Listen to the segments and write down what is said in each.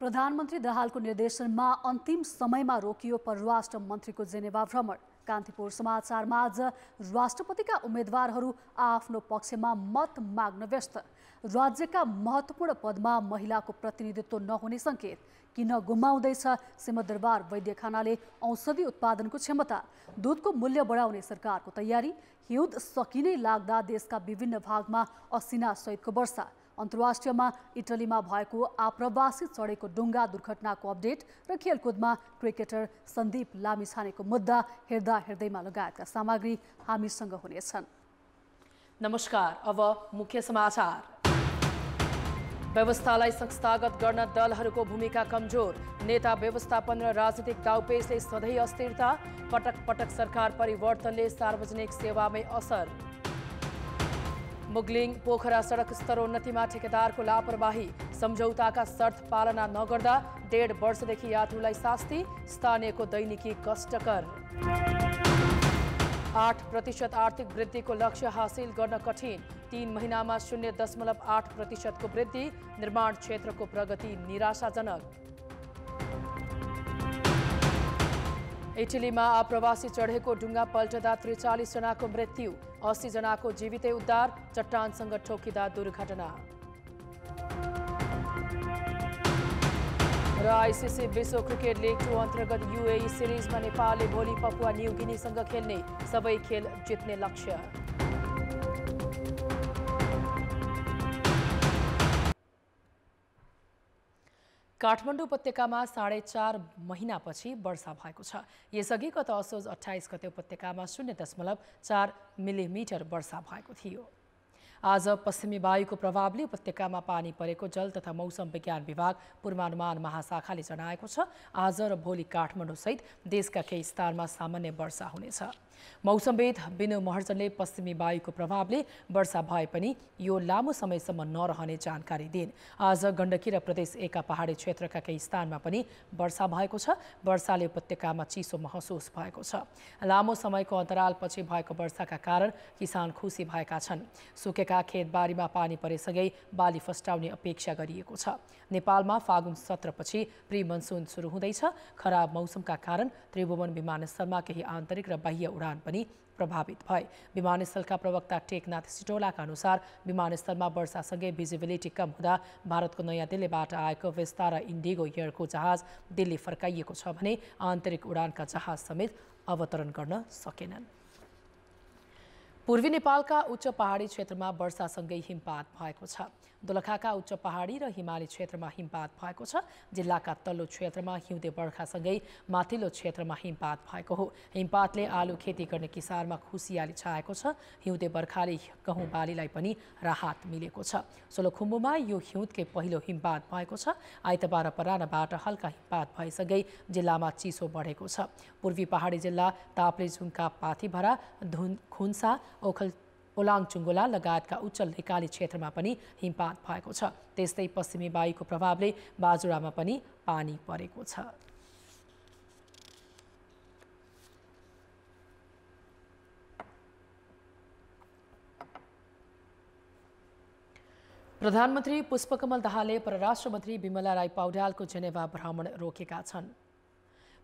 प्रधानमन्त्री दाहालको निर्देशनमा अन्तिम समयमा रोकियो परराष्ट्र मन्त्रीको जेनेभा भ्रमण। कान्तिपुर समाचारमा आज राष्ट्रपतिका उम्मेदवारहरू आफ्नो पक्षमा मत माग्न व्यस्त। राज्यका महत्त्वपूर्ण पदमा महिलाको प्रतिनिधित्व नहुने सङ्केत। किन गुमाउँदैछ सिंहदरबार वैद्यखानाले औषधि उत्पादनको क्षमता। दुधको मूल्य बढाउने सरकारको तयारी। हिउँद सकिनै लाग्दा देशका विभिन्न भागमा असिनासहितको वर्षा। अन्तर्राष्ट्रियमा इटलीमा भएको आप्रवासी चढेको डुङ्गा दुर्घटनाको अपडेट र खेलकुदमा क्रिकेटर सन्दीप लामिछानेको मुद्दा हेर्दा हेर्दैमा लगायतका सामग्री हामीसँग हुनेछन्। नमस्कार, अब मुख्य समाचार। व्यवस्थालाई संस्थागत गर्न दलहरूको भूमिका कमजोर। नेता व्यवस्थापन र राजनीतिक दाउपेचले सधैँ अस्थिरता। पटक पटक सरकार परिवर्तनले सार्वजनिक सेवामै असर। मुगलिङ पोखरा सडक स्तरोन्नतिमा ठेकेदारको लापरवाही। सम्झौताका शर्त पालना नगर्दा 1.5 वर्षदेखि यात्रुलाई शास्ति। स्थानीयको दैनिकी कष्टकर। 8% आर्थिक वृद्धिको लक्ष्य हासिल गर्न कठिन। 3 महिनामा 0.8% वृद्धि। निर्माण क्षेत्रको प्रगति निराशाजनक। इटलीमा आप्रवासी चढेको डुङ्गा पल्टदा 43 जनाको मृत्यु। 80 जनाको जीवितै उद्धार। चट्टानसँग ठोकिँदा दुर्घटना। र आइसिसी विश्व क्रिकेट लिग 2 अन्तर्गत UAE सिरिजमा नेपालले भोलि पपुवा न्यू गिनीसँग खेल्ने। सबै खेल जित्ने लक्ष्य। काठमाडौँ उपत्यकामा 4.5 महिनापछि वर्षा भएको छ। यसअघि गत असोज 28 गते उपत्यकामा 0.4 मिलिमिटर वर्षा भएको थियो। आज पश्चिमी वायुको प्रभावले उपत्यकामा पानी परेको जल तथा मौसम विज्ञान विभाग पूर्वानुमान महाशाखाले जनाएको छ। आज र भोलि काठमाडौँसहित देशका केही स्थानमा सामान्य वर्षा हुनेछ। मौसमविद बिनु महर्जनले पश्चिमी वायुको प्रभावले वर्षा भए पनि यो लामो समयसम्म नरहने जानकारी दिइन्। आज गण्डकी र प्रदेश 1 का पहाडी क्षेत्रका केही स्थानमा पनि वर्षा भएको छ। वर्षाले उपत्यकामा चिसो महसुस भएको छ। लामो समयको अन्तरालपछि भएको वर्षाका कारण किसान खुसी भएका छन्। सुकेका खेतबारीमा पानी परेसँगै बाली फस्टाउने अपेक्षा गरिएको छ। नेपालमा फागुन 17 पछि प्री मनसुन सुरु हुँदैछ। खराब मौसमका कारण त्रिभुवन विमानस्थलमा केही आन्तरिक र बाह्य उडान पनि प्रभावित भए। विमानस्थलका प्रवक्ता टेकनाथ सिटोलाका अनुसार विमानस्थलमा वर्षासँगै भिजिबिलिटी कम हुँदा भारतको नयाँ दिल्लीबाट आएको विस्तारा इन्डिगो एयरको जहाज दिल्ली फर्काइएको छ भने आन्तरिक उडानका जहाज समेत अवतरण गर्न सकेनन्। पूर्वी नेपालका उच्च पहाडी क्षेत्रमा वर्षासँगै हिमपात भएको छ। दोलखाका उच्च पहाडी र हिमाली क्षेत्रमा हिमपात भएको छ। जिल्लाका तल्लो क्षेत्रमा हिउँदे बर्खासँगै माथिल्लो क्षेत्रमा हिमपात भएको हो। हिमपातले आलु खेती गर्ने किसानमा खुसियाली छाएको छ। हिउँदे बर्खाले गहुँ बालीलाई पनि राहत मिलेको छ। सोलुखुम्बुमा यो हिउँदकै पहिलो हिमपात भएको छ। आइतबार अपराह्नबाट हल्का हिमपात भएसँगै जिल्लामा चिसो बढेको छ। पूर्वी पहाडी जिल्ला ताप्लेजुङका पाथिभरा, खुन्सा, ओलाङचुङ्गोला लगायतका उच्च लेकाली क्षेत्रमा पनि हिमपात भएको छ। त्यस्तै पश्चिमी वायुको प्रभावले बाजुरामा पनि पानी परेको छ। प्रधानमन्त्री पुष्पकमल दाहालले परराष्ट्र मन्त्री बिमला राई पौड्यालको जेनेभा भ्रमण रोकेका छन्।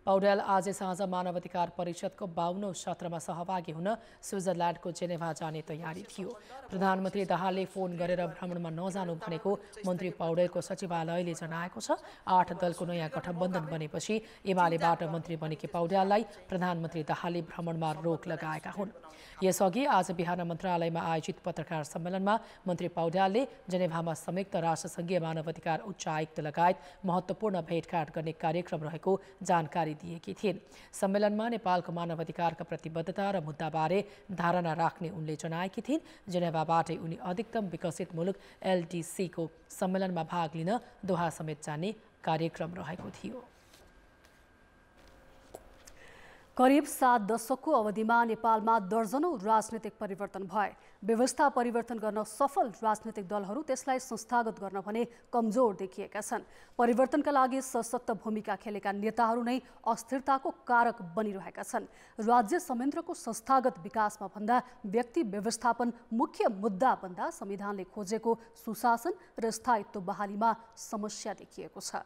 पौड्याल आज साँझ मानवाधिकार परिषदको 52औं सत्रमा सहभागी हुन स्विजरल्यान्डको जेनेभा जाने तयारी थियो। प्रधानमन्त्री दाहालले फोन गरेर भ्रमणमा नजानु भनेको मन्त्री पौड्यालको सचिवालयले जनाएको छ। 8 दलको नयाँ गठबन्धन बनेपछि एमालेबाट मन्त्री बनेकी पौड्याललाई प्रधानमन्त्री दाहालले भ्रमणमा रोक लगाएका हुन्। यसअघि आज बिहान मन्त्रालयमा आयोजित पत्रकार सम्मेलनमा मन्त्री पौड्यालले जेनेभामा संयुक्त राष्ट्रसङ्घीय मानवाधिकार उच्च आयुक्त लगायत महत्त्वपूर्ण भेटघाट गर्ने कार्यक्रम रहेको जानकारी दिएकी थिइन्। सम्मेलनमा नेपालको मानवाधिकारका प्रतिबद्धता र मुद्दाबारे धारणा राख्ने उनले जनाएकी थिइन्। जेनेभाबाटै उनी अधिकतम विकसित मुलुक LDCको सम्मेलनमा भाग लिन दोहा समेत जाने कार्यक्रम रहेको थियो। करिब 7 दशकको अवधिमा नेपालमा दर्जनौं राजनीतिक परिवर्तन भए। व्यवस्था परिवर्तन गर्न सफल राजनीतिक दलहरू त्यसलाई संस्थागत गर्न भने कमजोर देखिएका छन्। परिवर्तनका लागि सशक्त भूमिका खेलेका नेताहरू नै अस्थिरताको कारक बनिरहेका छन्। राज्य संयन्त्रको संस्थागत विकासमा भन्दा व्यक्ति व्यवस्थापन मुख्य मुद्दा भन्दा संविधानले खोजेको सुशासन र स्थायित्व बहालीमा समस्या देखिएको छ।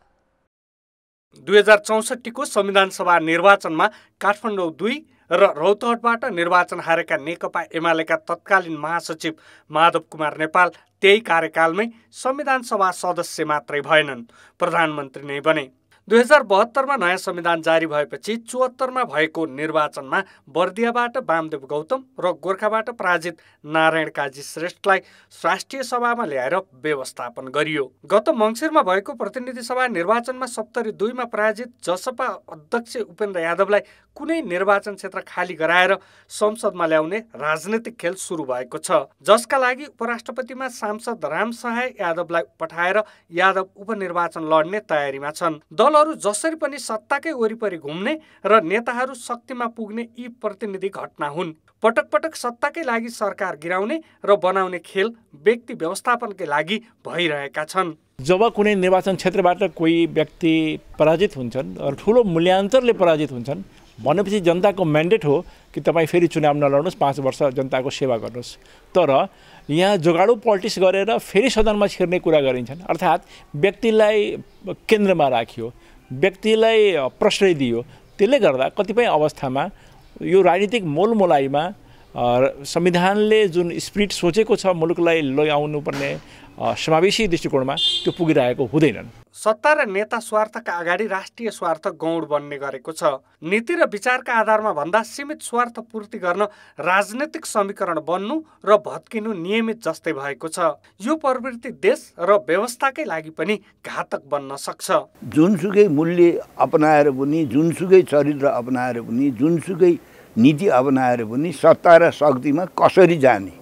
2064 को संविधान सभा निर्वाचनमा काठमाडौँ 2 र रौतहटबाट निर्वाचन हारेका नेकपा एमालेका तत्कालीन महासचिव माधव कुमार नेपाल त्यही कार्यकालमै संविधान सभा सदस्य मात्रै भएनन्, प्रधानमन्त्री नै बने। 2072 मा नयाँ संविधान जारी भएपछि 74 मा भएको निर्वाचनमा बर्दियाबाट वामदेव गौतम र गोर्खाबाट पराजित नारायण काजी श्रेष्ठलाई राष्ट्रिय सभामा ल्याएर व्यवस्थापन गरियो। गत मङ्सिरमा भएको प्रतिनिधि सभा निर्वाचनमा 72 मा पराजित जसपा अध्यक्ष उपेन्द्र यादवलाई कुनै निर्वाचन क्षेत्र खाली गराएर संसदमा ल्याउने राजनीतिक खेल सुरु भएको छ, जसका लागि उपराष्ट्रपतिमा सांसद रामसहाय यादवलाई पठाएर यादव उपनिर्वाचन लड्ने तयारीमा छन्। दलहरू जसरी पनि सत्ताकै वरिपरि घुम्ने र नेताहरू शक्तिमा पुग्ने यी प्रतिनिधि घटना हुन्। पटक पटक सत्ताकै लागि सरकार गिराउने र बनाउने खेल व्यक्ति व्यवस्थापनकै लागि भइरहेका छन्। जब कुनै निर्वाचन क्षेत्रबाट कोही व्यक्ति पराजित हुन्छन् र ठुलो मूल्यान्तरले पराजित हुन्छन् भनेपछि जनताको म्यान्डेट हो कि तपाईँ फेरि चुनाव नलड्नुहोस्, 5 वर्ष जनताको सेवा गर्नुहोस्। तर यहाँ जोगाडो पोलिटिक्स गरेर फेरि सदनमा छिर्ने कुरा गरिन्छन्, अर्थात् व्यक्तिलाई केन्द्रमा राखियो, व्यक्तिलाई प्रश्रय दियो। त्यसले गर्दा कतिपय अवस्थामा यो राजनीतिक मोलमोलाइमा संविधानले जुन स्पिरिट सोचेको छ मुलुकलाई ल्याउनुपर्ने समावेशी दृष्टिकोणमा त्यो पुगिरहेको हुँदैनन्। सत्ता र नेता स्वार्थका अगाडि राष्ट्रिय स्वार्थ गौड बन्ने गरेको छ। नीति र विचारका आधारमा भन्दा सीमित स्वार्थ पूर्ति गर्न राजनीतिक समीकरण बन्नु र भत्किनु नियमित जस्तै भएको छ। यो प्रवृत्ति देश र व्यवस्थाकै लागि पनि घातक बन्न सक्छ। जुनसुकै मूल्य अपनाएर पनि, जुनसुकै चरित्र अपनाएर पनि, जुनसुकै नीति अपनाएर पनि सत्ता र शक्तिमा कसरी जाने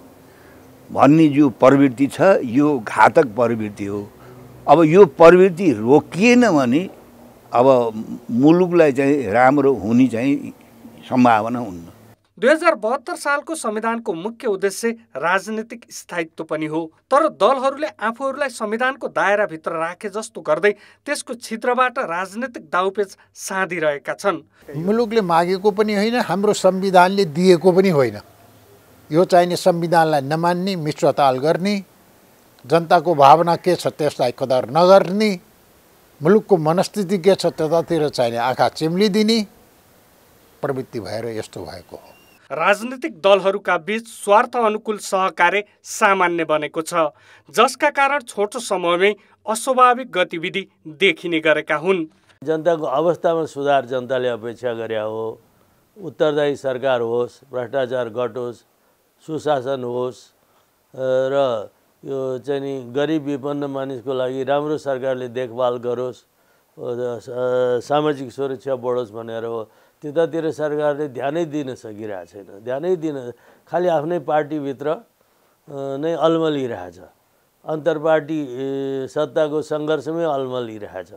भन्ने जो प्रवृत्ति छ यो घातक प्रवृत्ति हो। अब यो प्रवृत्ति रोकिएन भने अब मुलुकलाई चाहिँ राम्रो हुने चाहिँ सम्भावना हुन्न। 2072 सालको संविधानको मुख्य उद्देश्य राजनीतिक स्थायित्व पनि हो, तर दलहरूले आफूहरूलाई संविधानको दायराभित्र राखे जस्तो गर्दै त्यसको छिद्रबाट राजनीतिक दाउपेच साँधिरहेका छन्। मुलुकले मागेको पनि होइन, हाम्रो संविधानले दिएको पनि होइन। यो चाहिने संविधानलाई नमान्ने, मित्रताल गर्ने, जनताको भावना के छ त्यसलाई कदर नगर्ने, मुलुकको मनस्थिति के छ त्यतातिर चाहिने आँखा चिम्लिदिने प्रवृत्ति भएर यस्तो भएको हो। राजनीतिक दलहरूका बीच स्वार्थ अनुकूल सहकार्य सामान्य बनेको छ, जसका कारण छोटो समयमै अस्वाभाविक गतिविधि देखिने गरेका हुन्। जनताको अवस्थामा सुधार जनताले अपेक्षा गरे हो। उत्तरदायी सरकार होस्, भ्रष्टाचार घटोस्, सुशासन होस् र यो चाहिँ नि गरिब विपन्न मानिसको लागि राम्रो सरकारले देखभाल गरोस्, सामाजिक सुरक्षा बढोस् भनेर हो। त्यतातिर सरकारले ध्यानै दिन सकिरहेको छैन। ध्यानै दिन खालि आफ्नै पार्टीभित्र नै अल्मलिरहेछ, अन्तर्पार्टी सत्ताको सङ्घर्षमै अल्मलिरहेछ।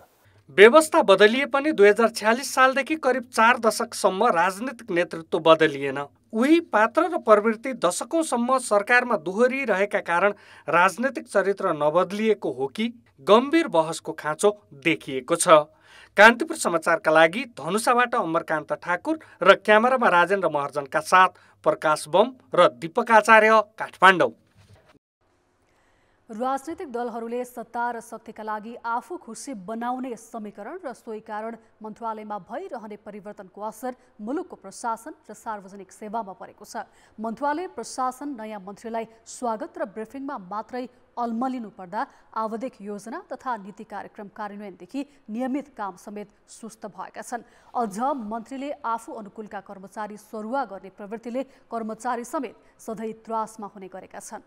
व्यवस्था बदलिए पनि 2046 सालदेखि करिब 4 दशकसम्म राजनीतिक नेतृत्व बदलिएन। उही पात्र र प्रवृत्ति दशकौंसम्म सरकारमा दोहोरिरहेका कारण राजनीतिक चरित्र नबदलिएको हो कि गम्भीर बहसको खाँचो देखिएको छ। कान्तिपुर समाचारका लागि धनुषाबाट अमरकान्त ठाकुर र क्यामेरामा राजेन्द्र महर्जनका साथ प्रकाश बम र दीपक आचार्य, काठमाडौँ। राजनीतिक दलहरूले सत्ता र शक्तिका लागि आफू खुसी बनाउने समीकरण र सोही कारण मन्त्रालयमा भइरहने परिवर्तनको असर मुलुकको प्रशासन र सार्वजनिक सेवामा परेको छ। मन्त्रालय प्रशासन नयाँ मन्त्रीलाई स्वागत र ब्रिफिङमा मात्रै अल्मलिनु पर्दा आवधिक योजना तथा नीति कार्यक्रम कार्यान्वयनदेखि नियमित काम समेत सुस्त भएका छन्। अझ मन्त्रीले आफू अनुकूलका कर्मचारी सरुवा गर्ने प्रवृत्तिले कर्मचारी समेत सधैँ त्रासमा हुने गरेका छन्।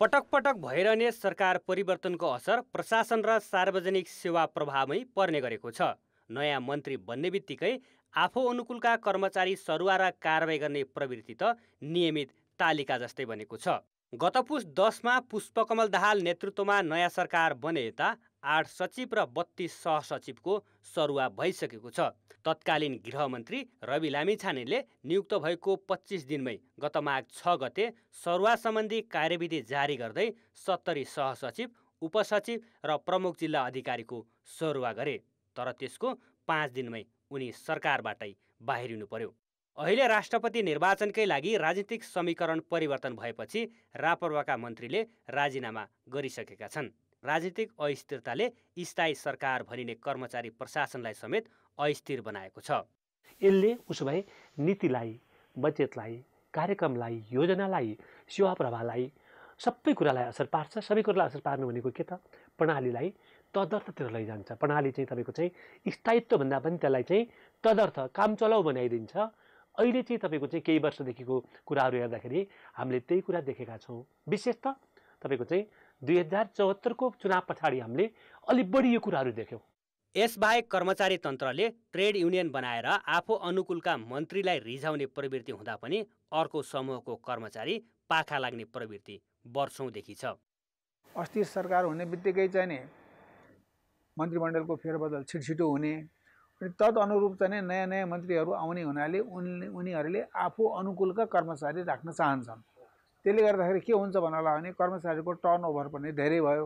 पटक पटक भइरहने सरकार परिवर्तनको असर प्रशासन र सार्वजनिक सेवा प्रभावमै पर्ने गरेको छ। नयाँ मन्त्री बन्ने बित्तिकै आफू अनुकूलका कर्मचारी सरुवा र कारबाही गर्ने प्रवृत्ति त नियमित तालिका जस्तै बनेको छ। गत पुस 10 मा पुष्पकमल दाहाल नेतृत्वमा नयाँ सरकार बने यता 8 सचिव र 32 सहसचिवको सरुवा भइसकेको छ। तत्कालीन गृहमन्त्री रवि लामिछानेले नियुक्त भएको 25 दिनमै गत माघ 6 गते सरुवा सम्बन्धी कार्यविधि जारी गर्दै 70 सहसचिव, उपसचिव र प्रमुख जिल्ला अधिकारीको सरुवा गरे। तर त्यसको 5 दिनमै उनी सरकारबाटै बाहिरिनु पर्यो। अहिले राष्ट्रपति निर्वाचनकै लागि राजनीतिक समीकरण परिवर्तन भएपछि रापरवाका मन्त्रीले राजीनामा गरिसकेका छन्। राजनीतिक अस्थिरताले स्थायी सरकार भनिने कर्मचारी प्रशासनलाई समेत अस्थिर बनाएको छ। यसले उसो भए नीतिलाई, बजेटलाई, कार्यक्रमलाई, योजनालाई, सेवा प्रवाहलाई सबै कुरालाई असर पार्छ। सबै कुरालाई असर पार्नु भनेको के त? प्रणालीलाई तदर्थतिर लैजान्छ। प्रणाली चाहिँ तपाईँको चाहिँ स्थायित्वभन्दा पनि त्यसलाई चाहिँ तदर्थ काम चलाउ बनाइदिन्छ। अहिले चाहिँ तपाईँको चाहिँ केही वर्षदेखिको कुराहरू हेर्दाखेरि हामीले त्यही कुरा देखेका छौँ। विशेष त तपाईँको चाहिँ 2074 को चुनाव पछाडि हामीले अलि बढी यो कुराहरू देख्यौँ। यसबाहेक कर्मचारी तन्त्रले ट्रेड युनियन बनाएर आफू अनुकूलका मन्त्रीलाई रिझाउने प्रवृत्ति हुँदा पनि अर्को समूहको कर्मचारी पाखा लाग्ने प्रवृत्ति वर्षौँदेखि छ। अस्थिर सरकार हुने बित्तिकै चाहिँ नि मन्त्रीमण्डलको फेरबदल छिटो हुने अनि तदअनुरूप चाहिँ नयाँ नयाँ मन्त्रीहरू आउने हुनाले उनीहरूले आफू अनुकूलका कर्मचारी राख्न चाहन्छन्। त्यसले गर्दाखेरि के हुन्छ भन्नला भने कर्मचारीको टर्नओभर पनि धेरै भयो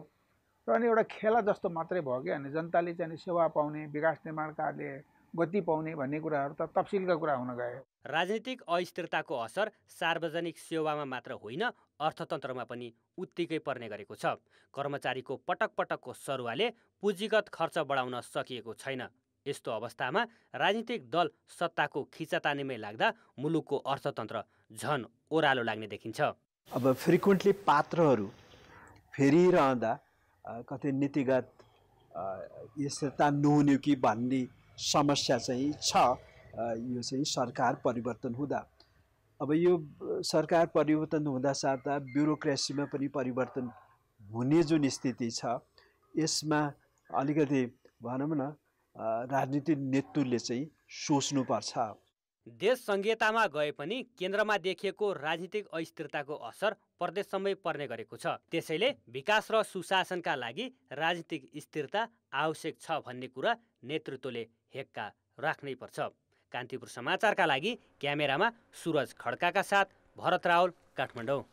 र अनि एउटा खेला जस्तो मात्रै भयो कि अनि जनताले चाहिँ सेवा पाउने, विकास निर्माण कार्य गति पाउने भन्ने कुराहरू त तफसिलका कुरा हुन गए। राजनीतिक अस्थिरताको असर सार्वजनिक सेवामा मात्र होइन, अर्थतन्त्रमा पनि उत्तिकै पर्ने गरेको छ। कर्मचारीको पटक पटकको सरुवाले पुँजीगत खर्च बढाउन सकिएको छैन। यस्तो अवस्थामा राजनीतिक दल सत्ताको खिचातानीमै लाग्दा मुलुकको अर्थतन्त्र झन ओह्रालो लाग्ने देखिन्छ। अब फ्रिक्वेन्टली पात्रहरू फेरिरहँदा कतै नीतिगत स्थिरता नहुने कि भन्ने समस्या चाहिँ छ। यो चाहिँ सरकार परिवर्तन हुँदा, अब यो सरकार परिवर्तन हुँदा साथ ब्युरोक्रेसीमा पनि परिवर्तन हुने जुन स्थिति छ, यसमा अलिकति भनौँ न राजनीतिक नेतृत्वले चाहिँ सोच्नुपर्छ। देश संघीयतामा गए पनि केन्द्रमा देखिएको राजनीतिक अस्थिरताको असर प्रदेशसम्मै पर्ने गरेको छ। त्यसैले विकास र सुशासनका लागि राजनीतिक स्थिरता आवश्यक छ भन्ने कुरा नेतृत्वले हेक्का राख्नै पर्छ। कान्तिपुर समाचारका लागि क्यामेरामा सुरज खड्काका साथ भरत रावल, काठमाडौँ।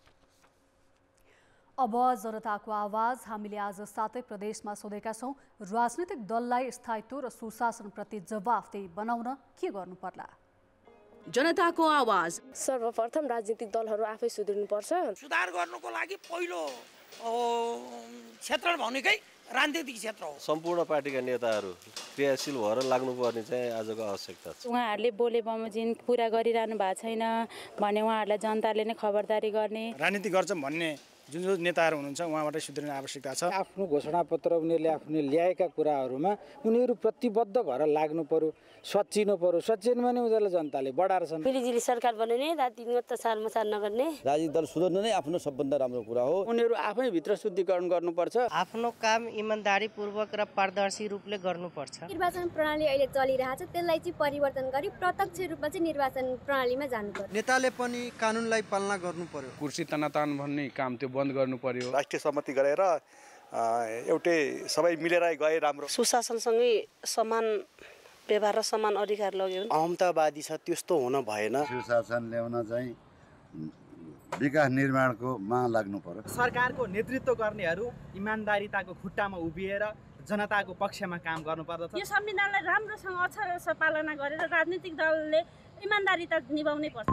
अब जनताको आवाज हामीले आज 7 प्रदेशमा सोधेका छौँ। राजनीतिक दललाई स्थायित्व र सुशासनप्रति जवाफदेही बनाउन के गर्नु पर्ला? जनताको आवाज। सर्वप्रथम राजनीतिक दलहरू आफै सुध्रिनुपर्छ। सुधार गर्नुको लागि पहिलो क्षेत्र भनेकै राजनीतिक क्षेत्र हो। सम्पूर्ण पार्टीका नेताहरू क्रियाशील भएर लाग्नुपर्ने चाहिँ आजको आवश्यकता छ। उहाँहरूले बोले बमोजिम पुरा गरिरहनु भएको छैन भने उहाँहरूलाई जनताले नै खबरदारी गर्ने। राजनीति गर्छौँ भन्ने जुन नेताहरू हुनुहुन्छ उहाँबाट सुध्रिने आवश्यकता छ। आफ्नो घोषणापत्र उनीहरूले आफूले ल्याएका कुराहरूमा उनीहरू प्रतिबद्ध भएर लाग्नु पर्यो, सच्चिनु पर्यो। सच्चिनु भने उनीहरूलाई जनताले बढार्छन्। मिलिजुली सरकार बनाउने, राजनीतिक तसारमसार नगर्ने। राजनीतिक दल सुधार्नु नै आफ्नो सबभन्दा राम्रो कुरा हो। उनीहरू आफै भित्र शुद्धिकरण गर्नुपर्छ। आफ्नो काम इमानदारीपूर्वक र पारदर्शी रूपले गर्नुपर्छ। निर्वाचन प्रणाली अहिले चलिरहेको छ, त्यसलाई चाहिँ परिवर्तन गरी प्रत्यक्ष रूपमा चाहिँ निर्वाचन प्रणालीमा जानुपर्छ। नेताले पनि कानुनलाई पालना गर्नु पर्यो। कुर्सी तनातान भन्ने काम त्यो बन्द गर्नु पर्यो। राष्ट्रिय सहमति गरेर एउटै सबै मिलेर गए राम्रो। सुशासनसँगै समान व्यवहार र समान अधिकार लग्यो। अहमतावादी छ, त्यस्तो हुन भएन। सुशासन ल्याउन चाहिँ विकास निर्माणको माग लाग्नु पर्यो। सरकारको नेतृत्व गर्नेहरू इमानदारीताको खुट्टामा उभिएर जनताको पक्षमा काम गर्नुपर्दछ। यो संविधानलाई राम्रोसँग अक्षरशः पालना गरेर राजनीतिक दलले इमानदारीता निभाउनै पर्छ।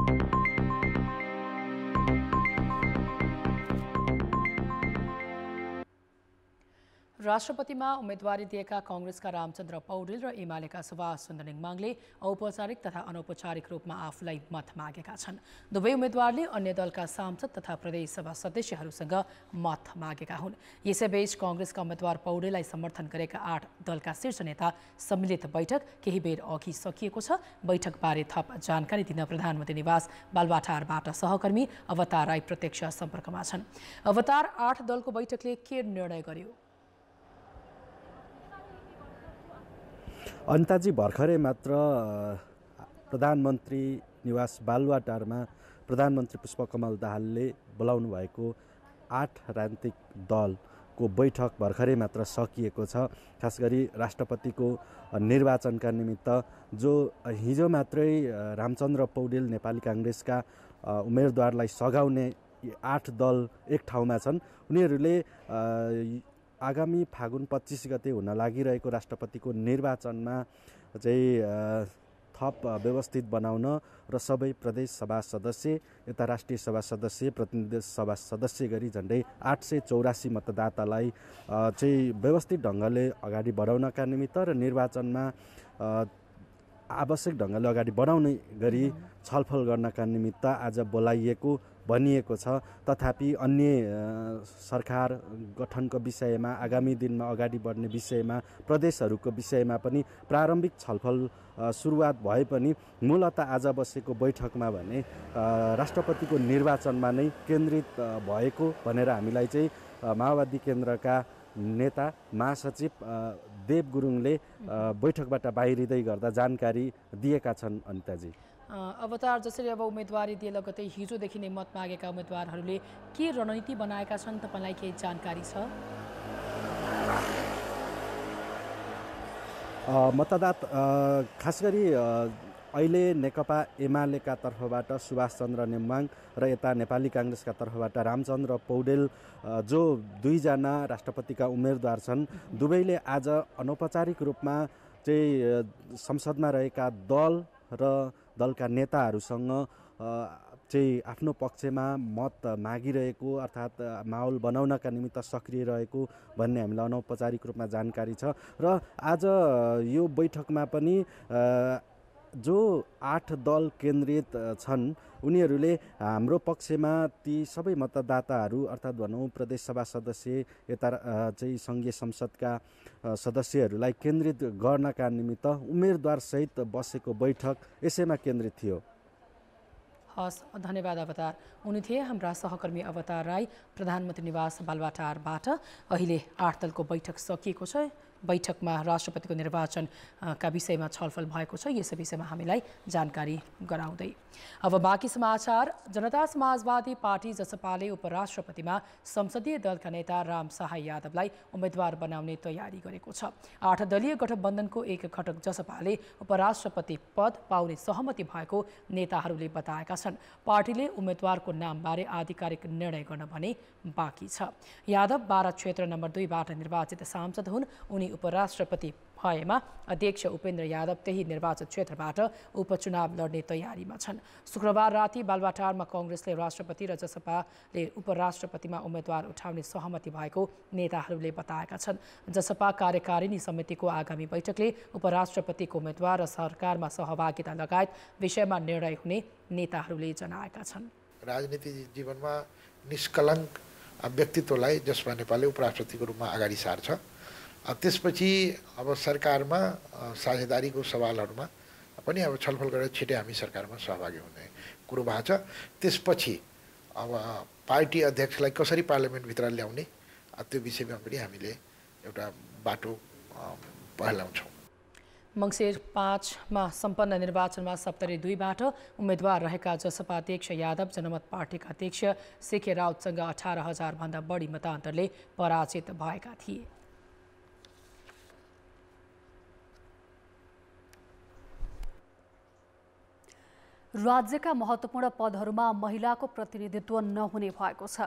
राष्ट्रपतिमा उम्मेदवारी दिएका कांग्रेसका रामचन्द्र पौडेल र एमालेका सुभाष चन्द्र नेङमाङले औपचारिक तथा अनौपचारिक रूपमा आफूलाई मत मागेका छन्। दुवै उम्मेदवारले अन्य दलका सांसद तथा प्रदेशसभा सदस्यहरूसँग मत मागेका हुन्। यसैबीच कांग्रेसका उम्मेदवार पौडेललाई समर्थन गरेका 8 दलका शीर्ष नेता सम्मिलित बैठक केही बेर अघि सकिएको छ। बैठकबारे थप जानकारी दिन प्रधानमन्त्री निवास बालुवाटारबाट सहकर्मी अवतार राई प्रत्यक्ष सम्पर्कमा छन्। अवतार, 8 दलको बैठकले के निर्णय गर्यो? अन्ताजी भर्खरै मात्र प्रधानमन्त्री निवास बालुवाटारमा प्रधानमन्त्री पुष्पकमल दाहालले बोलाउनु भएको 8 राजनीतिक दल को बैठक भर्खरै मात्र सकिएको छ। खास गरी राष्ट्रपतिको निर्वाचनका निमित्त जो हिजो मात्रै रामचन्द्र पौडेल नेपाली काङ्ग्रेसका उम्मेदवारलाई सघाउने 8 दल एक ठाउँमा छन्। उनीहरूले आगामी फागुन 25 गते हुन लागिरहेको राष्ट्रपतिको निर्वाचनमा चाहिँ थप व्यवस्थित बनाउन र सबै प्रदेश सभा सदस्य यता राष्ट्रिय सभा सदस्य प्रतिनिधि सभा सदस्य गरी झन्डै 884 मतदातालाई चाहिँ व्यवस्थित ढङ्गले अगाडि बढाउनका निमित्त र निर्वाचनमा आवश्यक ढङ्गले अगाडि बढाउने गरी छलफल गर्नका निमित्त आज बोलाइएको भनिएको छ। तथापि अन्य सरकार गठनको विषयमा आगामी दिनमा अगाडि बढ्ने विषयमा प्रदेशहरूको विषयमा पनि प्रारम्भिक छलफल सुरुवात भए पनि मूलतः आज बसेको बैठकमा भने राष्ट्रपतिको निर्वाचनमा नै केन्द्रित भएको भनेर हामीलाई चाहिँ माओवादी केन्द्रका नेता महासचिव देव गुरुङले बैठकबाट बाहिरिँदै गर्दा जानकारी दिएका छन्। अनिताजी, अवतार जसरी अब उम्मेदवारी दिए लगतै हिजोदेखि नै मत मागेका उम्मेदवारहरूले के रणनीति बनाएका छन्, तपाईँलाई केही जानकारी छ? खास गरी अहिले नेकपा एमालेका तर्फबाट सुभाष चन्द्र नेम्बाङ र यता नेपाली काङ्ग्रेसका तर्फबाट रामचन्द्र पौडेल जो दुईजना राष्ट्रपतिका उम्मेदवार छन्, दुवैले आज अनौपचारिक रूपमा चाहिँ संसदमा रहेका दल र दलका नेताहरूसँग चाहिँ आफ्नो पक्षमा मत मागिरहेको अर्थात् माहौल बनाउनका निमित्त सक्रिय रहेको भन्ने हामीलाई अनौपचारिक रूपमा जानकारी छ। र आज यो बैठकमा पनि जो 8 दल केन्द्रित छन् उनीहरूले हाम्रो पक्षमा ती सबै मतदाताहरू अर्थात् भनौँ प्रदेश सभा सदस्य यता चाहिँ सङ्घीय संसदका सदस्यहरूलाई केन्द्रित गर्नका निमित्त उम्मेदवारसहित बसेको बैठक यसैमा केन्द्रित थियो। हस्, धन्यवाद अवतार। उनी थिए हाम्रा सहकर्मी अवतार राई, प्रधानमन्त्री निवास बालुवाटारबाट। अहिले 8 दलको बैठक सकिएको छ। बैठकमा राष्ट्रपतिको निर्वाचनका विषयमा छलफल भएको छ। यस विषयमा हामीलाई जानकारी गराउँदै अब बाँकी समाचार। जनता समाजवादी पार्टी जसपाले उपराष्ट्रपतिमा संसदीय दलका नेता राम सहाय यादवलाई उम्मेदवार बनाउने तयारी गरेको छ। 8 दलीय गठबन्धनको एक घटक जसपाले उपराष्ट्रपति पद पाउने सहमति भएको नेताहरूले बताएका छन्। पार्टीले उम्मेदवारको नामबारे आधिकारिक निर्णय गर्न भने बाँकी छ। यादव 12 क्षेत्र नम्बर 2 बाट निर्वाचित सांसद हुन्। उनी उपराष्ट्रपति भएमा अध्यक्ष उपेन्द्र यादव त्यही निर्वाचन क्षेत्रबाट उपचुनाव लड्ने तयारीमा छन्। शुक्रबार राति बालुवाटारमा काङ्ग्रेसले राष्ट्रपति र जसपाले उपराष्ट्रपतिमा उम्मेदवार उठाउने सहमति भएको नेताहरूले बताएका छन्। जसपा कार्यकारिणी समितिको आगामी बैठकले उपराष्ट्रपतिको उम्मेदवार र सरकारमा सहभागिता लगायत विषयमा निर्णय हुने नेताहरूले जनाएका छन्। राजनीतिक जीवनमा निष्कलङ्क व्यक्तित्वलाई जसपा नेपालले उपराष्ट्रपतिको रूपमा अगाडि सार्छ। त्यसपछि अब सरकारमा साझेदारीको सवालहरूमा पनि अब छलफल गरेर छिटै हामी सरकारमा सहभागी हुने कुरो भएको छ। त्यसपछि अब पार्टी अध्यक्षलाई कसरी पार्लियामेन्टभित्र ल्याउने त्यो विषयमा पनि हामीले एउटा बाटो पहलाउँछौँ। मङ्सिर 5 मा सम्पन्न निर्वाचनमा सप्तरी 2 बाट उम्मेदवार रहेका जसपा अध्यक्ष यादव जनमत पार्टीका अध्यक्ष सीके राउतसँग 18,000 भन्दा बढी मतान्तरले पराजित भएका थिए। राज्यका महत्त्वपूर्ण पदहरूमा महिलाको प्रतिनिधित्व नहुने भएको छ।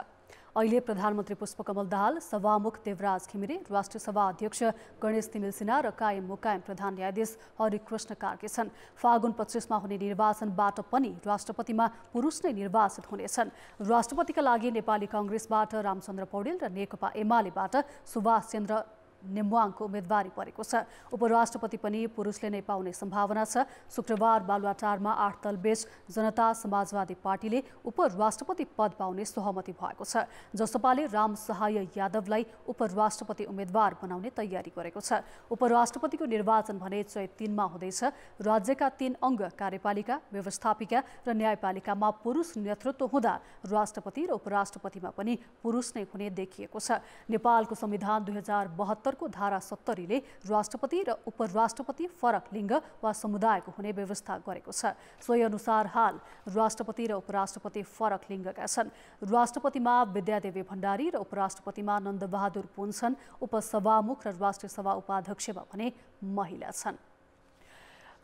अहिले प्रधानमन्त्री पुष्पकमल दाहाल, सभामुख देवराज घिमिरे, राष्ट्रिय सभा अध्यक्ष गणेश तिमिल सिन्हा र कायम मुकायम प्रधान न्यायाधीश हरिकृष्ण कार्के छन्। फागुन 25 मा हुने निर्वाचनबाट पनि राष्ट्रपतिमा पुरुष नै निर्वाचित हुनेछन्। राष्ट्रपतिका लागि नेपाली काङ्ग्रेसबाट रामचन्द्र पौडेल र नेकपा एमालेबाट सुभाष चन्द्र नेम्बाङको उम्मेदवारी परेको छ। उपराष्ट्रपति पनि पुरुषले नै पाउने सम्भावना छ। शुक्रबार बालुवाटारमा 8 दलबीच जनता समाजवादी पार्टीले उपराष्ट्रपति पद पाउने सहमति भएको छ। जसपाले राम सहाय यादवलाई उपराष्ट्रपति उम्मेदवार बनाउने तयारी गरेको छ। उपराष्ट्रपतिको निर्वाचन भने चैत 3 मा हुँदैछ। राज्यका 3 अङ्ग कार्यपालिका, व्यवस्थापिका र न्यायपालिकामा पुरुष नेतृत्व हुँदा राष्ट्रपति र उपराष्ट्रपतिमा पनि पुरुष नै हुने देखिएको छ। नेपालको संविधान 2072 लोकतन्त्रको धारा 70ले राष्ट्रपति र उपराष्ट्रपति फरक लिङ्ग वा समुदायको हुने व्यवस्था गरेको छ। सोही अनुसार हाल राष्ट्रपति र उपराष्ट्रपति फरक लिङ्गका छन्। राष्ट्रपतिमा विद्यादेवी भण्डारी र उपराष्ट्रपतिमा नन्दबहादुर पुन छन्। उपसभामुख र राष्ट्रिय सभा उपाध्यक्षमा भने महिला छन्।